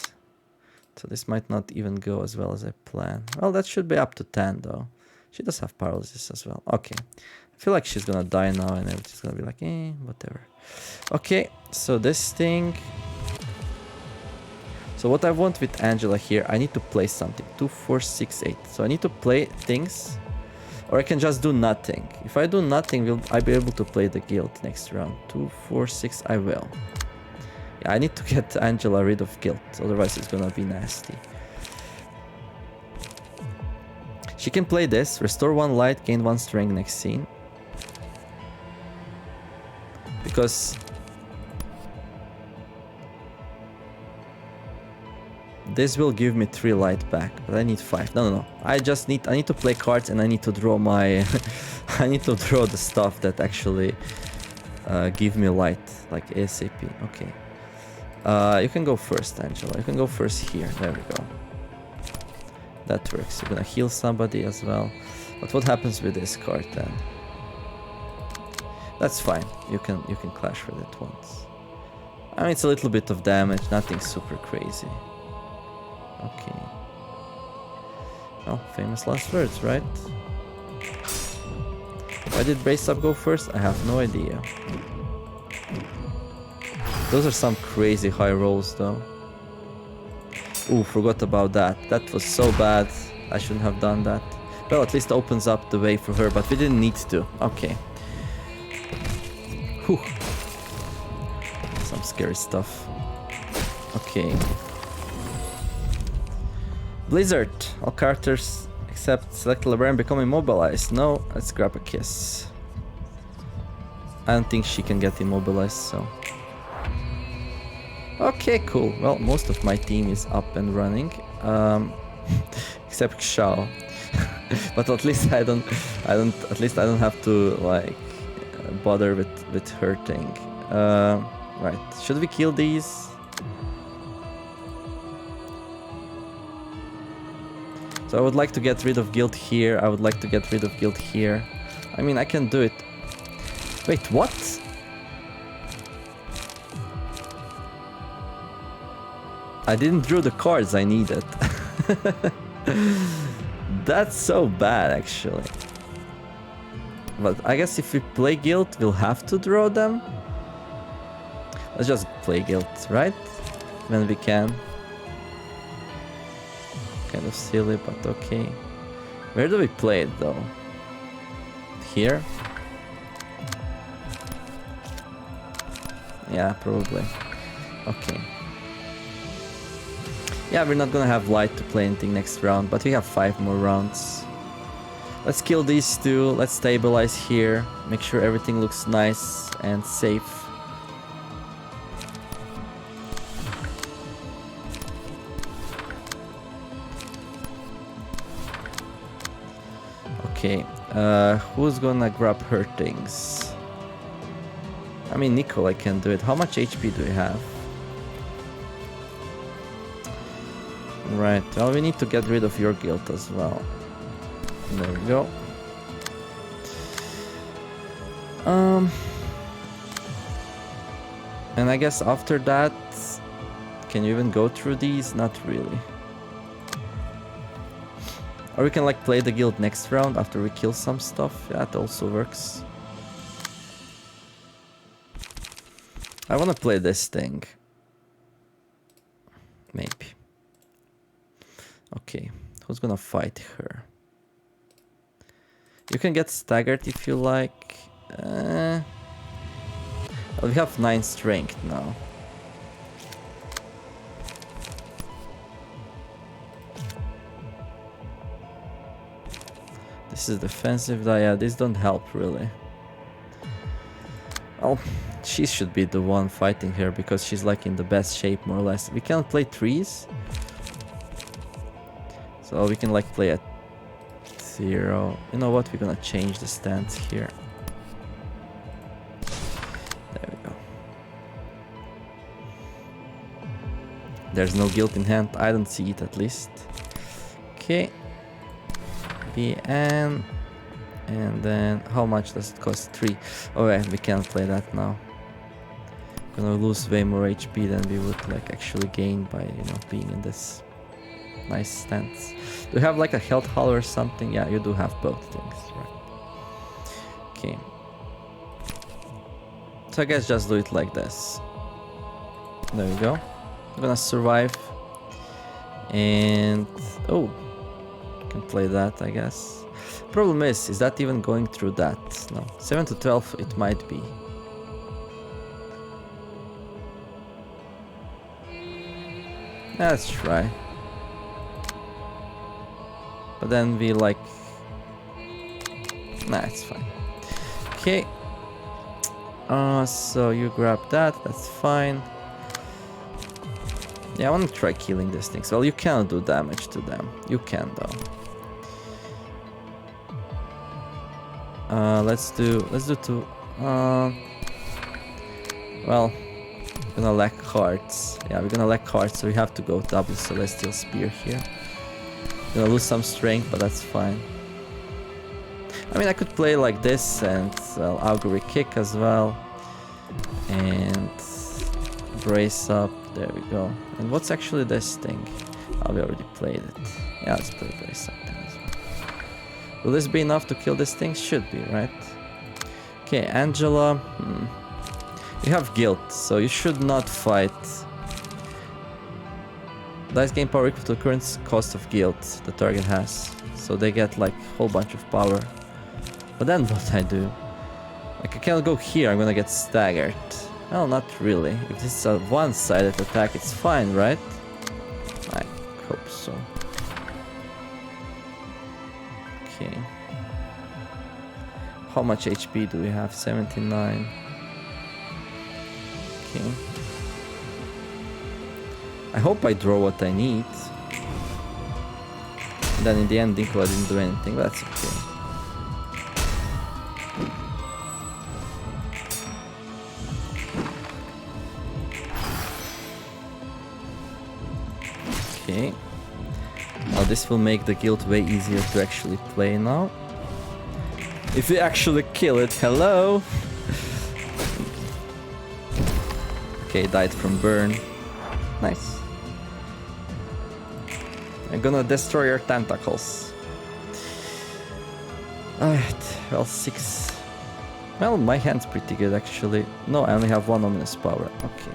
So this might not even go as well as I planned. Well, that should be up to 10 though. She does have paralysis as well. Okay. I feel like she's gonna die now and everything's gonna be like, whatever. Okay, so this thing... So what I want with Angela here, I need to play something. 2, 4, 6, 8. So I need to play things, or I can just do nothing. If I do nothing, will I be able to play the guild next round? 2, 4, 6, I will. Yeah, I need to get Angela rid of guilt, otherwise it's gonna be nasty. She can play this, restore 1 light, gain 1 strength next scene. Because this will give me 3 light back, but I need 5. No. I need to play cards and I need to draw my... I need to draw the stuff that actually give me light, like ASAP. Okay. You can go first, Angela. You can go first here. There we go. That works. You're gonna heal somebody as well. But what happens with this card then? That's fine. You can clash with it once. I mean, it's a little bit of damage, nothing super crazy. Okay. Oh, famous last words, right? Why did Brace Up go first? I have no idea. Those are some crazy high rolls though. Ooh, forgot about that. That was so bad. I shouldn't have done that. Well, at least opens up the way for her, but we didn't need to. Okay. Whew. Some scary stuff. Okay. Blizzard. All characters except select librarian become immobilized. No, let's grab a kiss. I don't think she can get immobilized, so... Okay, cool. Well, most of my team is up and running. Except Xiao. But at least I don't have to, like, bother with hurting. Right. Should we kill these? So I would like to get rid of guilt here. I would like to get rid of guilt here. I mean, I can do it. Wait, what? I didn't draw the cards I needed. That's so bad, actually. But I guess if we play guilt, we'll have to draw them. Let's just play guilt, right? When we can. Kind of silly, but okay. Where do we play it though? Here? Yeah, probably. Okay. Yeah, we're not gonna have light to play anything next round, but we have 5 more rounds. Let's kill these 2, let's stabilize here, make sure everything looks nice and safe. Okay, who's gonna grab her things? I mean, Nicole, I can do it. How much HP do we have? Right, well, we need to get rid of your guilt as well. There we go. And I guess after that, can you even go through these? Not really. Or we can like play the guild next round after we kill some stuff. Yeah, that also works. I want to play this thing. Maybe. Okay, who's gonna fight her? You can get staggered if you like. Well, we have 9 strength now. This is defensive. Yeah, these don't help really. Well, she should be the one fighting her because she's like in the best shape more or less. We can't play trees. So we can like play at 0. You know what? We're gonna change the stance here. There we go. There's no guilt in hand. I don't see it at least. Okay. BN. And then how much does it cost? 3. Okay, we can't play that now. Gonna lose way more HP than we would like actually gain by, you know, being in this nice stance. Do you have like a health hull or something? Yeah, you do have both things, right? Okay. So I guess just do it like this. There we go. I'm gonna survive. And oh, can play that, I guess. Problem is that even going through that? No, 7 to 12 it might be. Let's try. But then we like... Nah, it's fine. Okay. So you grab that, that's fine. Yeah, I want to try killing these things. Well, you cannot do damage to them. You can though. Let's do 2. Well, we're gonna lack cards. Yeah, we're gonna lack cards, so we have to go double Celestial Spear here. Gonna lose some strength, but that's fine. I mean, I could play like this and, well, Augury Kick as well. And brace up. There we go. And what's actually this thing? Oh, we already played it. Yeah, let's play brace up then as well. Will this be enough to kill this thing? Should be, right? Okay, Angela. You have guilt, so you should not fight. Dice gain power equal to the current cost of guilt the target has. So they get like a whole bunch of power. But then what I do? Like I cannot go here, I'm gonna get staggered. Well, not really. If this is a one-sided attack, it's fine, right? I hope so. Okay. How much HP do we have? 79. Okay. I hope I draw what I need. And then in the end, Dinko didn't do anything, but that's okay. Okay. Now this will make the guild way easier to actually play now. If we actually kill it, hello! Okay, died from burn. Nice. I'm gonna destroy your tentacles. Alright, well, 6. Well, my hand's pretty good actually. No, I only have 1 ominous power. Okay.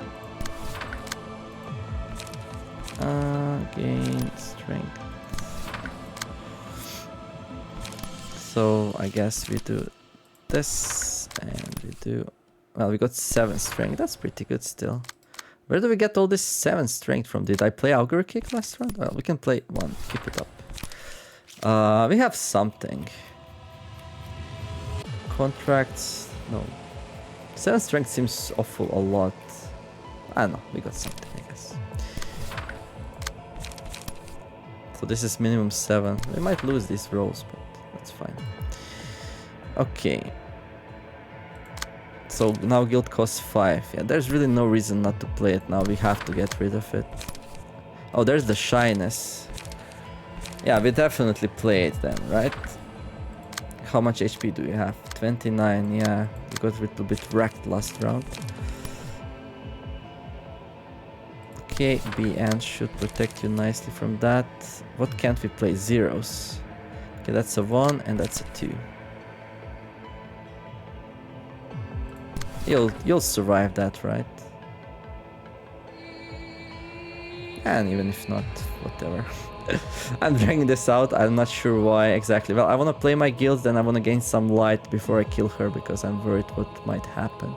Gain strength. So I guess we do this and we do... Well, we got 7 strength. That's pretty good still. Where do we get all this 7 strength from? Did I play Augury Kick last round? Well, we can play 1. Keep it up. We have something. Contracts. No. 7 strength seems awful a lot. I don't know. We got something, I guess. So this is minimum 7. We might lose these rolls, but that's fine. Okay. So now guild costs 5. Yeah, there's really no reason not to play it now. We have to get rid of it. Oh, there's the shyness. Yeah, we definitely play it then, right? How much HP do you have? 29, yeah. We got a little bit wrecked last round. Okay, BN should protect you nicely from that. What can't we play? Zeros. Okay, that's a 1 and that's a 2. You'll survive that, right? And even if not, whatever. I'm dragging this out. I'm not sure why exactly. Well, I want to play my guilds, then I want to gain some light before I kill her because I'm worried what might happen.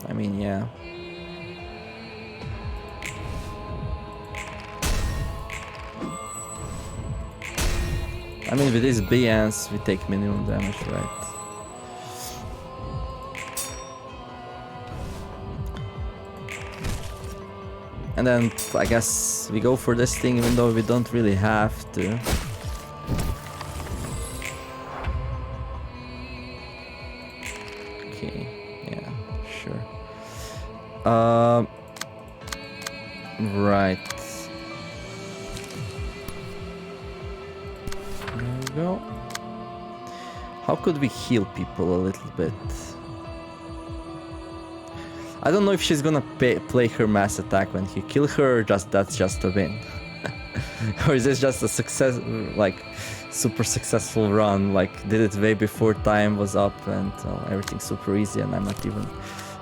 I mean, yeah. I mean, with these BNs, we take minimum damage, right? And then, I guess, we go for this thing even though we don't really have to. Okay, yeah, sure. Right. There we go. How could we heal people a little bit? I don't know if she's gonna play her mass attack when you kill her, or that's just a win. Or is this just a success, like, super successful run, like, did it way before time was up and everything's super easy and I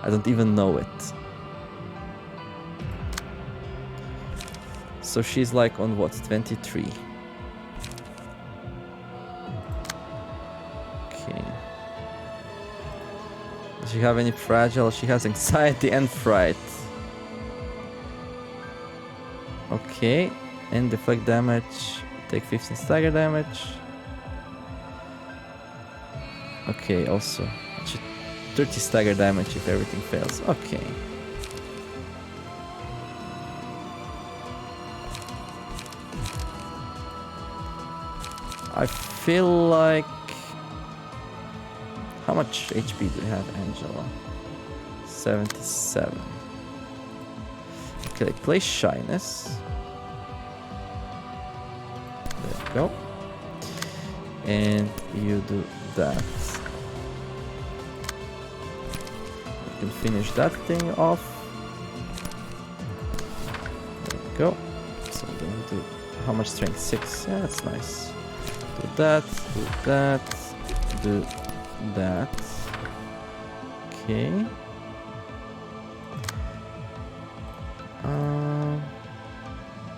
don't even know it. So she's like on what, 23? Okay. Does she have any fragile? She has anxiety and fright. Okay, and deflect damage, take 15 stagger damage. Okay, also 30 stagger damage if everything fails. Okay. I feel like... How much HP do you have, Angela? 77. Okay, like, play Shyness. There we go. And you do that. You can finish that thing off. There we go. So I'm gonna do... How much strength? 6. Yeah, that's nice. Do that, do that, do that. Okay.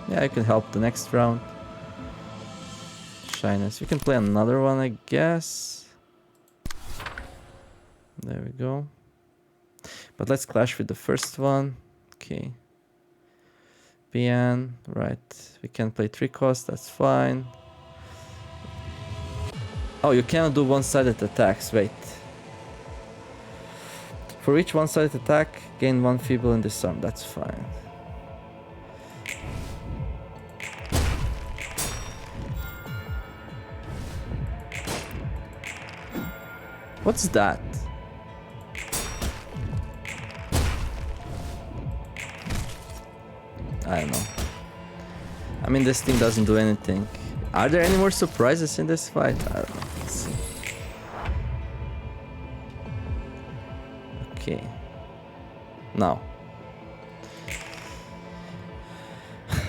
Yeah, I can help the next round. Shyness. We can play another one, I guess. There we go. But let's clash with the first one. Okay. PN, right. We can play 3 cost, that's fine. Oh, you cannot do one-sided attacks, wait. For each one-sided attack, gain 1 feeble and disarm, that's fine. What's that? I don't know. I mean, this thing doesn't do anything. Are there any more surprises in this fight? I don't know. Let's see. Okay. Now.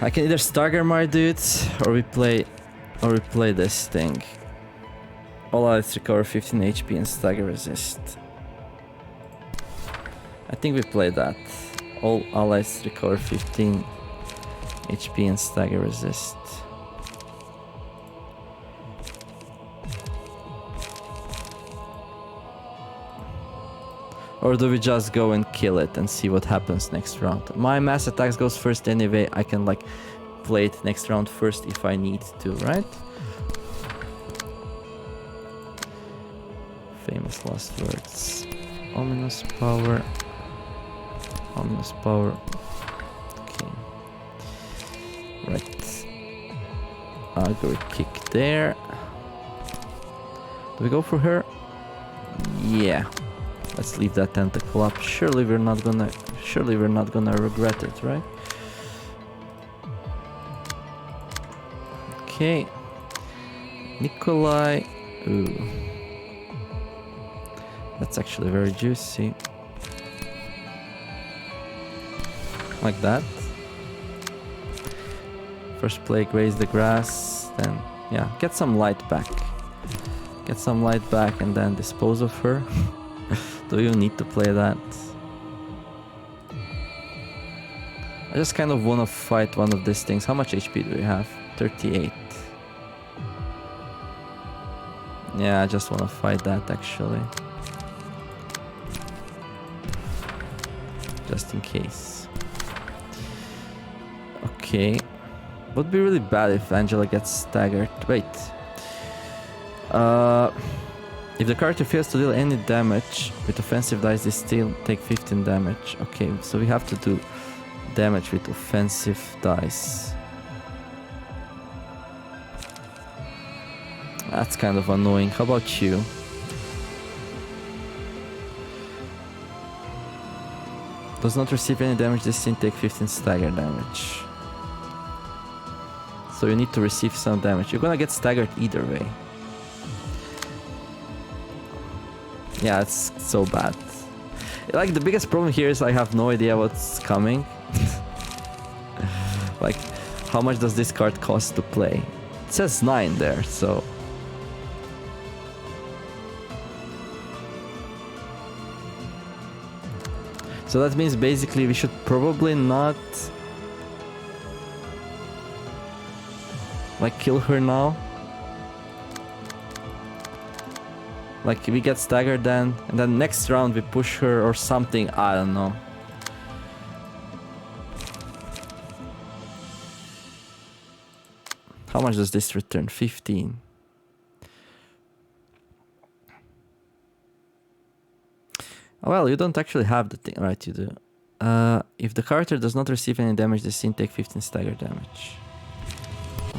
I can either stagger my dudes or we play this thing. All allies recover 15 HP and stagger resist. I think we play that. All allies recover 15 HP and stagger resist. Or do we just go and kill it and see what happens next round? My mass attacks goes first anyway. I can like play it next round first if I need to, right? Famous last words. Ominous power. Ominous power. Okay. Right. I'll go kick there. Do we go for her? Yeah. Let's leave that tentacle up. Surely we're not gonna regret it, right? Okay. Nikolai. Ooh. That's actually very juicy. Like that. First play, graze the grass, then yeah, get some light back. Get some light back and then dispose of her. Do you need to play that? I just kind of want to fight one of these things. How much HP do we have? 38. Yeah, I just want to fight that actually. Just in case. Okay. Would be really bad if Angela gets staggered. Wait. If the character fails to deal any damage with offensive dice, they still take 15 damage. Okay, so we have to do damage with offensive dice. That's kind of annoying. How about you? Does not receive any damage, this scene take 15 stagger damage. So you need to receive some damage. You're gonna get staggered either way. Yeah, it's so bad. Like, the biggest problem here is I have no idea what's coming. Like, how much does this card cost to play? It says 9 there, so... So that means basically we should probably not... like, kill her now. Like, we get staggered then, and then next round we push her or something, I don't know. How much does this return? 15. Well, you don't actually have the thing, right? You do. If the character does not receive any damage, the scene take 15 stagger damage.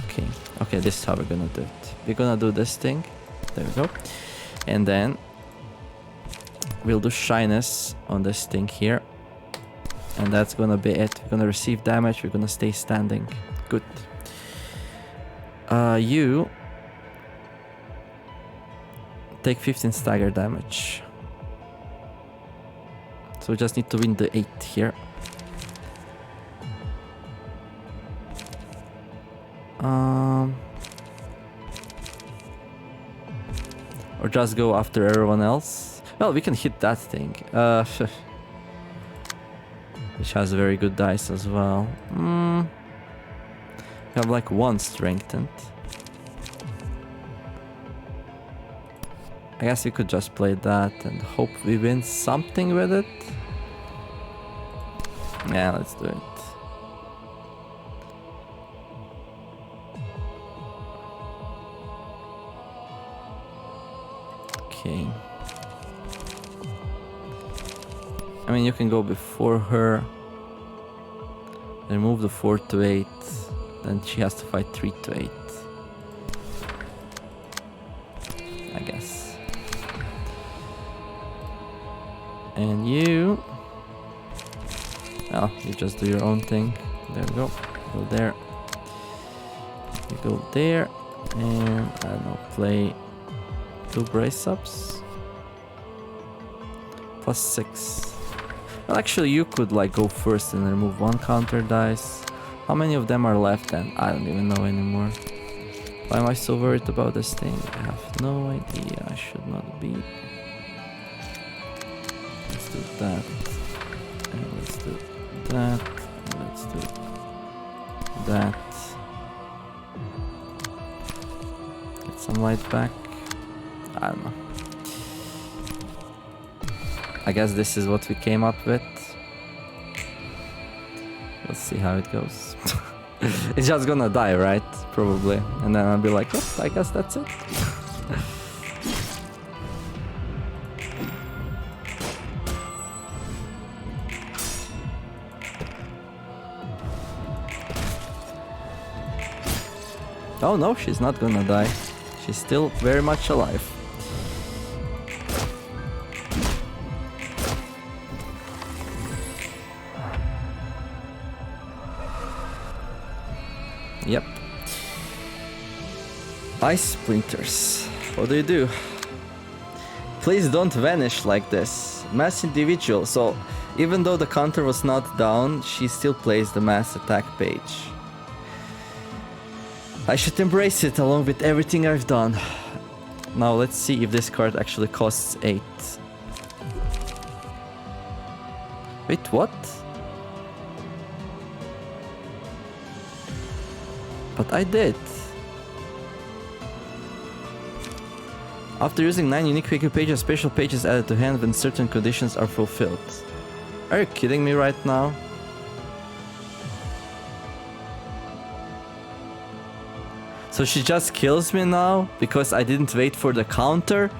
Okay, okay, this is how we're gonna do it. We're gonna do this thing. There we go. And then we'll do shyness on this thing here. And that's gonna be it. We're gonna receive damage, we're gonna stay standing. Good. You take 15 stagger damage. So we just need to win the 8 here. Or just go after everyone else. Well, we can hit that thing. Which has very good dice as well. We have like 1 strengthened. I guess we could just play that and hope we win something with it. Yeah, let's do it. Okay. I mean, you can go before her. Then move the 4 to 8. Then she has to fight 3 to 8. I guess. And you... oh, you just do your own thing. There we go. Go there. You go there. And, I don't know, play 2 brace ups. Plus 6. Well, actually, you could like go first and remove 1 counter dice. How many of them are left then? I don't even know anymore. Why am I so worried about this thing? I have no idea. I should not be. Let's do that. And let's do that. And let's do that. Get some light back. I don't know. I guess this is what we came up with. Let's see how it goes. It's just gonna die, right? Probably. And then I'll be like, oh, I guess that's it. Oh no, she's not gonna die. She's still very much alive. Yep. Ice splinters. What do you do? Please don't vanish like this. Mass individual. So Even though the counter was not down, she still plays the mass attack page. I should embrace it along with everything I've done. Now let's see if this card actually costs 8. Wait, what? But I did. After using 9 unique wiki pages, special pages added to hand when certain conditions are fulfilled. Are you kidding me right now? So she just kills me now because I didn't wait for the counter?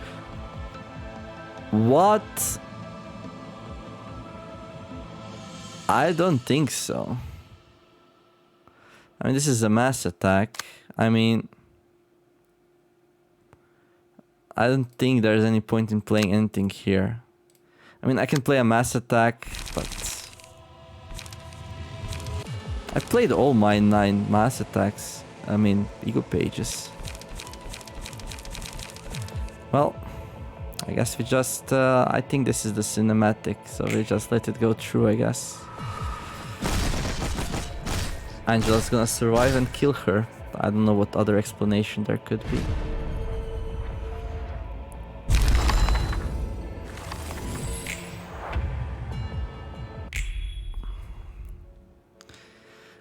What? I don't think so. I mean, this is a mass attack. I mean, I don't think there's any point in playing anything here. I mean, I can play a mass attack, but I played all my 9 mass attacks. I mean, ego pages. Well, I guess we just, I think this is the cinematic, so we just let it go through, I guess. Angela's gonna survive and kill her. I don't know what other explanation there could be.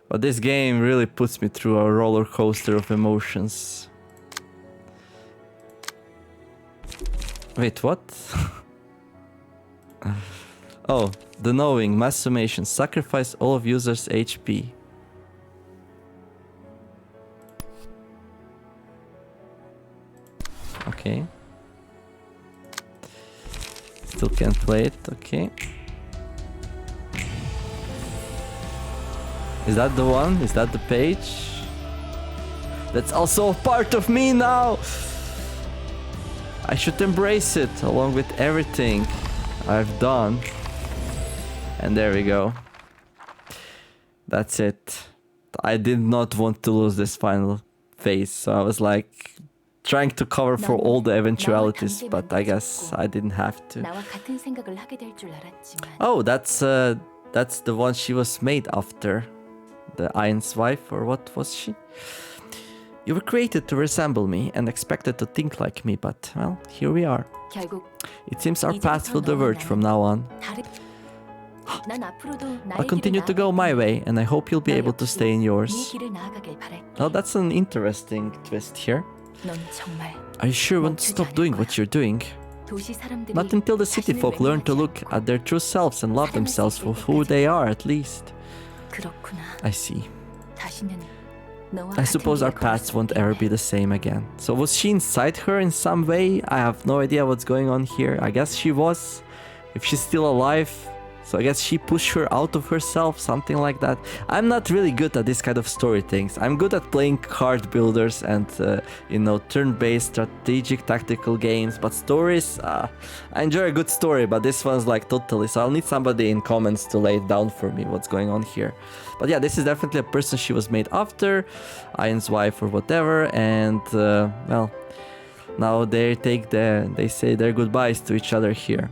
But this game really puts me through a roller coaster of emotions. Wait, what? Oh, the knowing, mass summation, sacrifice all of users' HP. Okay. Still can't play it, okay. Is that the one? Is that the page? That's also a part of me now! I should embrace it along with everything I've done. And there we go. That's it. I did not want to lose this final phase, so I was like trying to cover for all the eventualities, but I guess I didn't have to. Oh, that's the one she was made after. The Iron's wife, or what was she? You were created to resemble me and expected to think like me, but, well, here we are. It seems our paths will diverge from now on. I'll continue to go my way, and I hope you'll be able to stay in yours. Oh, that's an interesting twist here. Are you sure you want to stop doing what you're doing? Not until the city folk learn to look at their true selves and love themselves for who they are, at least. I see. I suppose our paths won't ever be the same again. So was she inside her in some way? I have no idea what's going on here. I guess she was. If she's still alive. So I guess she pushed her out of herself, something like that. I'm not really good at this kind of story things. I'm good at playing card builders and, you know, turn-based strategic tactical games. But stories, I enjoy a good story, but this one's like totally. So I'll need somebody in comments to lay it down for me, what's going on here. But yeah, this is definitely a person she was made after, Iron's wife or whatever. And, well, now they say their goodbyes to each other here.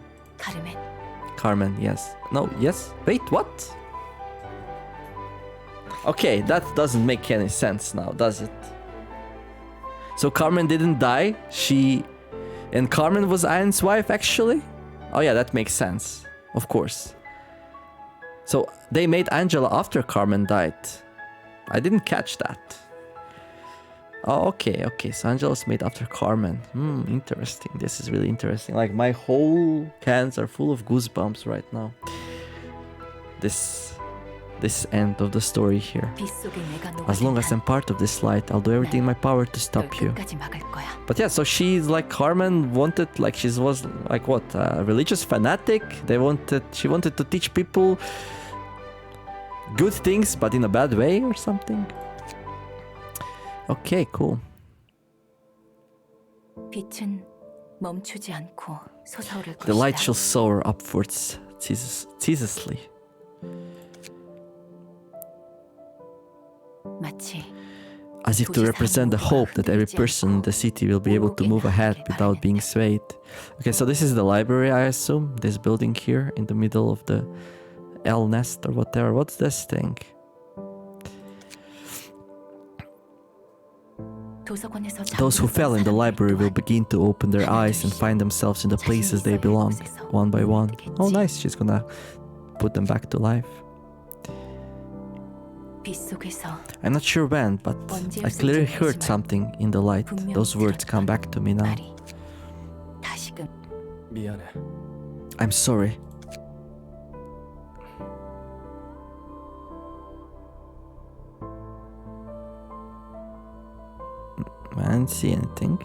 Carmen, yes. No, yes? Wait, what? Okay, that doesn't make any sense now, does it? So Carmen didn't die? And Carmen was Iron's wife, actually? Oh yeah, that makes sense. Of course. So they made Angela after Carmen died. I didn't catch that. Oh, okay, so Angela's made after Carmen. Interesting. This is really interesting. Like, my whole hands are full of goosebumps right now. This end of the story here. As long as I'm part of this light, I'll do everything in my power to stop you. But yeah, so she's like, Carmen wanted, like, she was like, what, a religious fanatic? She wanted to teach people good things, but in a bad way or something? Okay, cool. The light shall soar upwards ceaselessly. as if to represent the hope that every person in the city will be able to move ahead without being swayed. Okay, so this is the library, I assume. This building here in the middle of the L nest or whatever. What's this thing? Those who fell in the library will begin to open their eyes and find themselves in the places they belong, one by one. Oh nice, she's gonna put them back to life. I'm not sure when, but I clearly heard something in the light. Those words come back to me now. I'm sorry. I didn't see anything.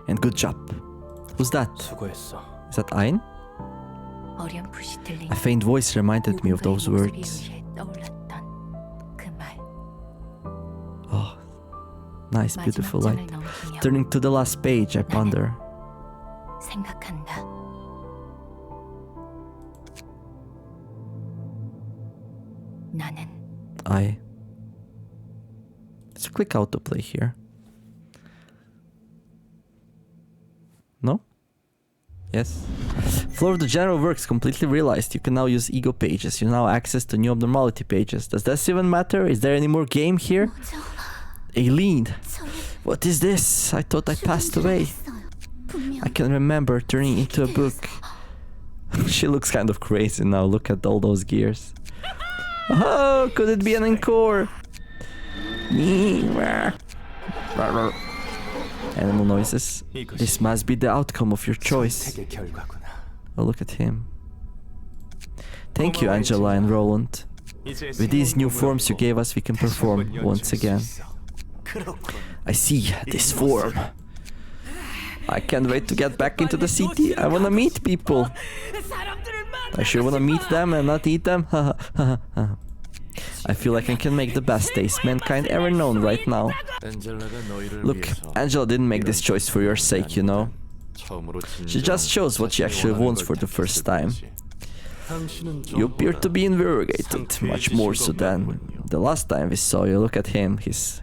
And good job. Who's that? Is that Ayn? A faint voice reminded me of those words. Oh, nice, beautiful light. Turning to the last page, I ponder. Let's click autoplay here. No? Yes. Floor of the general works completely realized. You can now use ego pages. You now have access to new abnormality pages. Does this even matter? Is there any more game here? Aileen, what is this? I thought I passed away. I can remember turning into a book. She looks kind of crazy now. Look at all those gears. Oh, could it be an encore? Animal noises. This must be the outcome of your choice. Oh, look at him. Thank you, Angela and Roland. With these new forms you gave us, we can perform once again. I see this form. I can't wait to get back into the city. I wanna meet people. I sure wanna meet them and not eat them. I feel like I can make the best taste mankind ever known right now. Look, Angela didn't make this choice for your sake, you know. She just chose what she actually wants for the first time. You appear to be invigorated, much more so than the last time we saw you. Look at him, his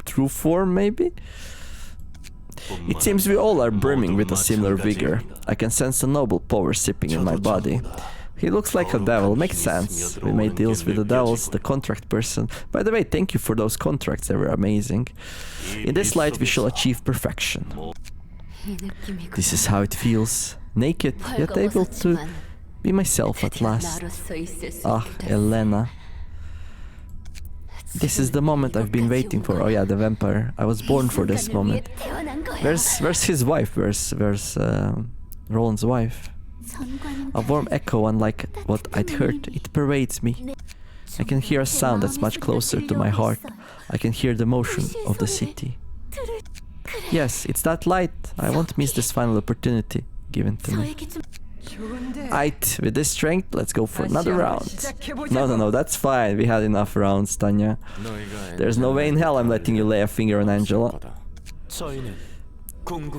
true form maybe? It seems we all are brimming with a similar vigor. I can sense a noble power sipping in my body. He looks like a devil, makes sense. We made deals with the devils, the contract person. By the way, thank you for those contracts, they were amazing. In this light we shall achieve perfection. This is how it feels. Naked, yet able to be myself at last. Ah, Elena. This is the moment I've been waiting for. Oh yeah, the vampire. I was born for this moment. Where's his wife? Where's Roland's wife? A warm echo unlike what I'd heard. It pervades me. I can hear a sound that's much closer to my heart. I can hear the motion of the city. Yes, it's that light. I won't miss this final opportunity given to me. Aight, with this strength, let's go for another round. No, that's fine. We had enough rounds, Tanya. There's no way in hell I'm letting you lay a finger on Angela.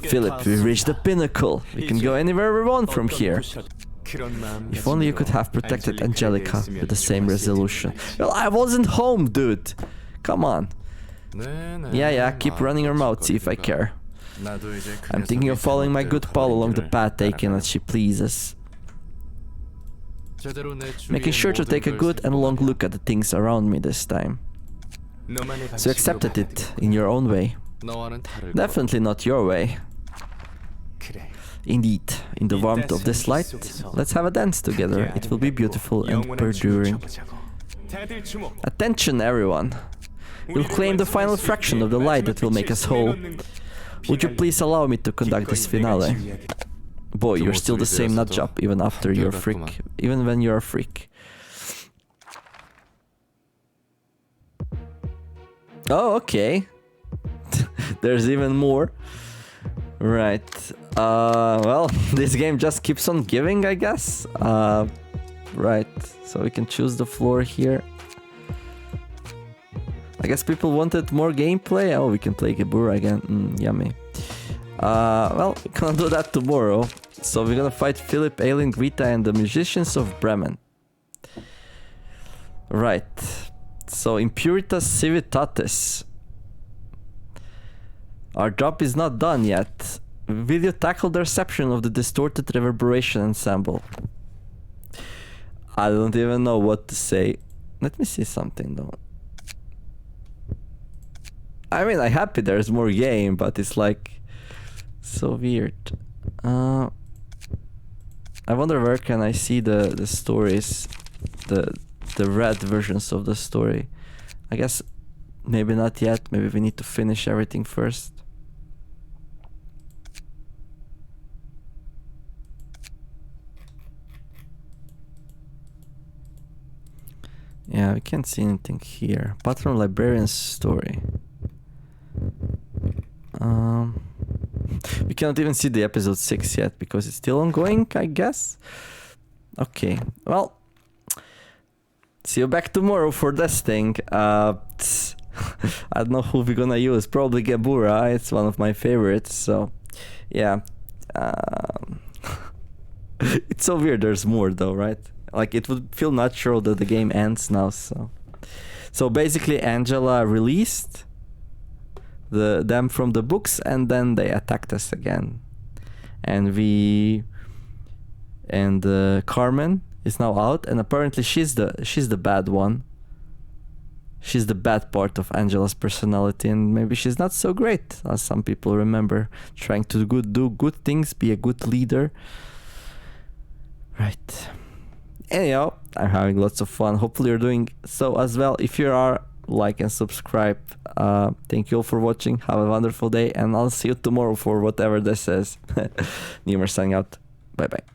Philip, we've reached the pinnacle. We can go anywhere we want from here. If only you could have protected Angelica with the same resolution. Well, I wasn't home, dude. Come on. Yeah, keep running her mouth, see if I care. I'm thinking of following my good pal along the path taken as she pleases. Making sure to take a good and long look at the things around me this time. So you accepted it in your own way. Definitely not your way. Indeed, in the warmth of this light, let's have a dance together. It will be beautiful and perduring. Attention, everyone. We'll claim the final fraction of the light that will make us whole. Would you please allow me to conduct this finale? Boy, you're still the same nutjob even after you're a freak. Even when you're a freak. Oh, okay. There's even more. Right. Well, this game just keeps on giving, I guess. Right. So we can choose the floor here. I guess people wanted more gameplay. Oh, we can play Gebura again. Yummy. Well, we can't do that tomorrow. So we're gonna fight Philip, Aileen, Rita, and the musicians of Bremen. Right. So impuritas civitatis. Our job is not done yet. Will you tackle the reception of the distorted reverberation ensemble? I don't even know what to say. Let me see something though. I mean, I'm happy there's more game, but it's like so weird. I wonder where can I see the stories, the red versions of the story. I guess maybe not yet. Maybe we need to finish everything first. Yeah, we can't see anything here. Patron librarians story. We cannot even see the episode 6 yet because it's still ongoing, I guess. Okay, well, see you back tomorrow for this thing. I don't know who we're gonna use. Probably Gebura. It's one of my favorites. So, yeah. It's so weird. There's more though, right? Like it would feel natural that the game ends now. So basically, Angela released them from the books, and then they attacked us again, and Carmen is now out, and apparently she's the bad one. She's the bad part of Angela's personality, and maybe she's not so great as some people remember, trying to do good things, be a good leader. Right. Anyhow, I'm having lots of fun. Hopefully you're doing so as well. If you are, like and subscribe. Thank you all for watching. Have a wonderful day, and I'll see you tomorrow for whatever this is. Nemer signing out. Bye bye.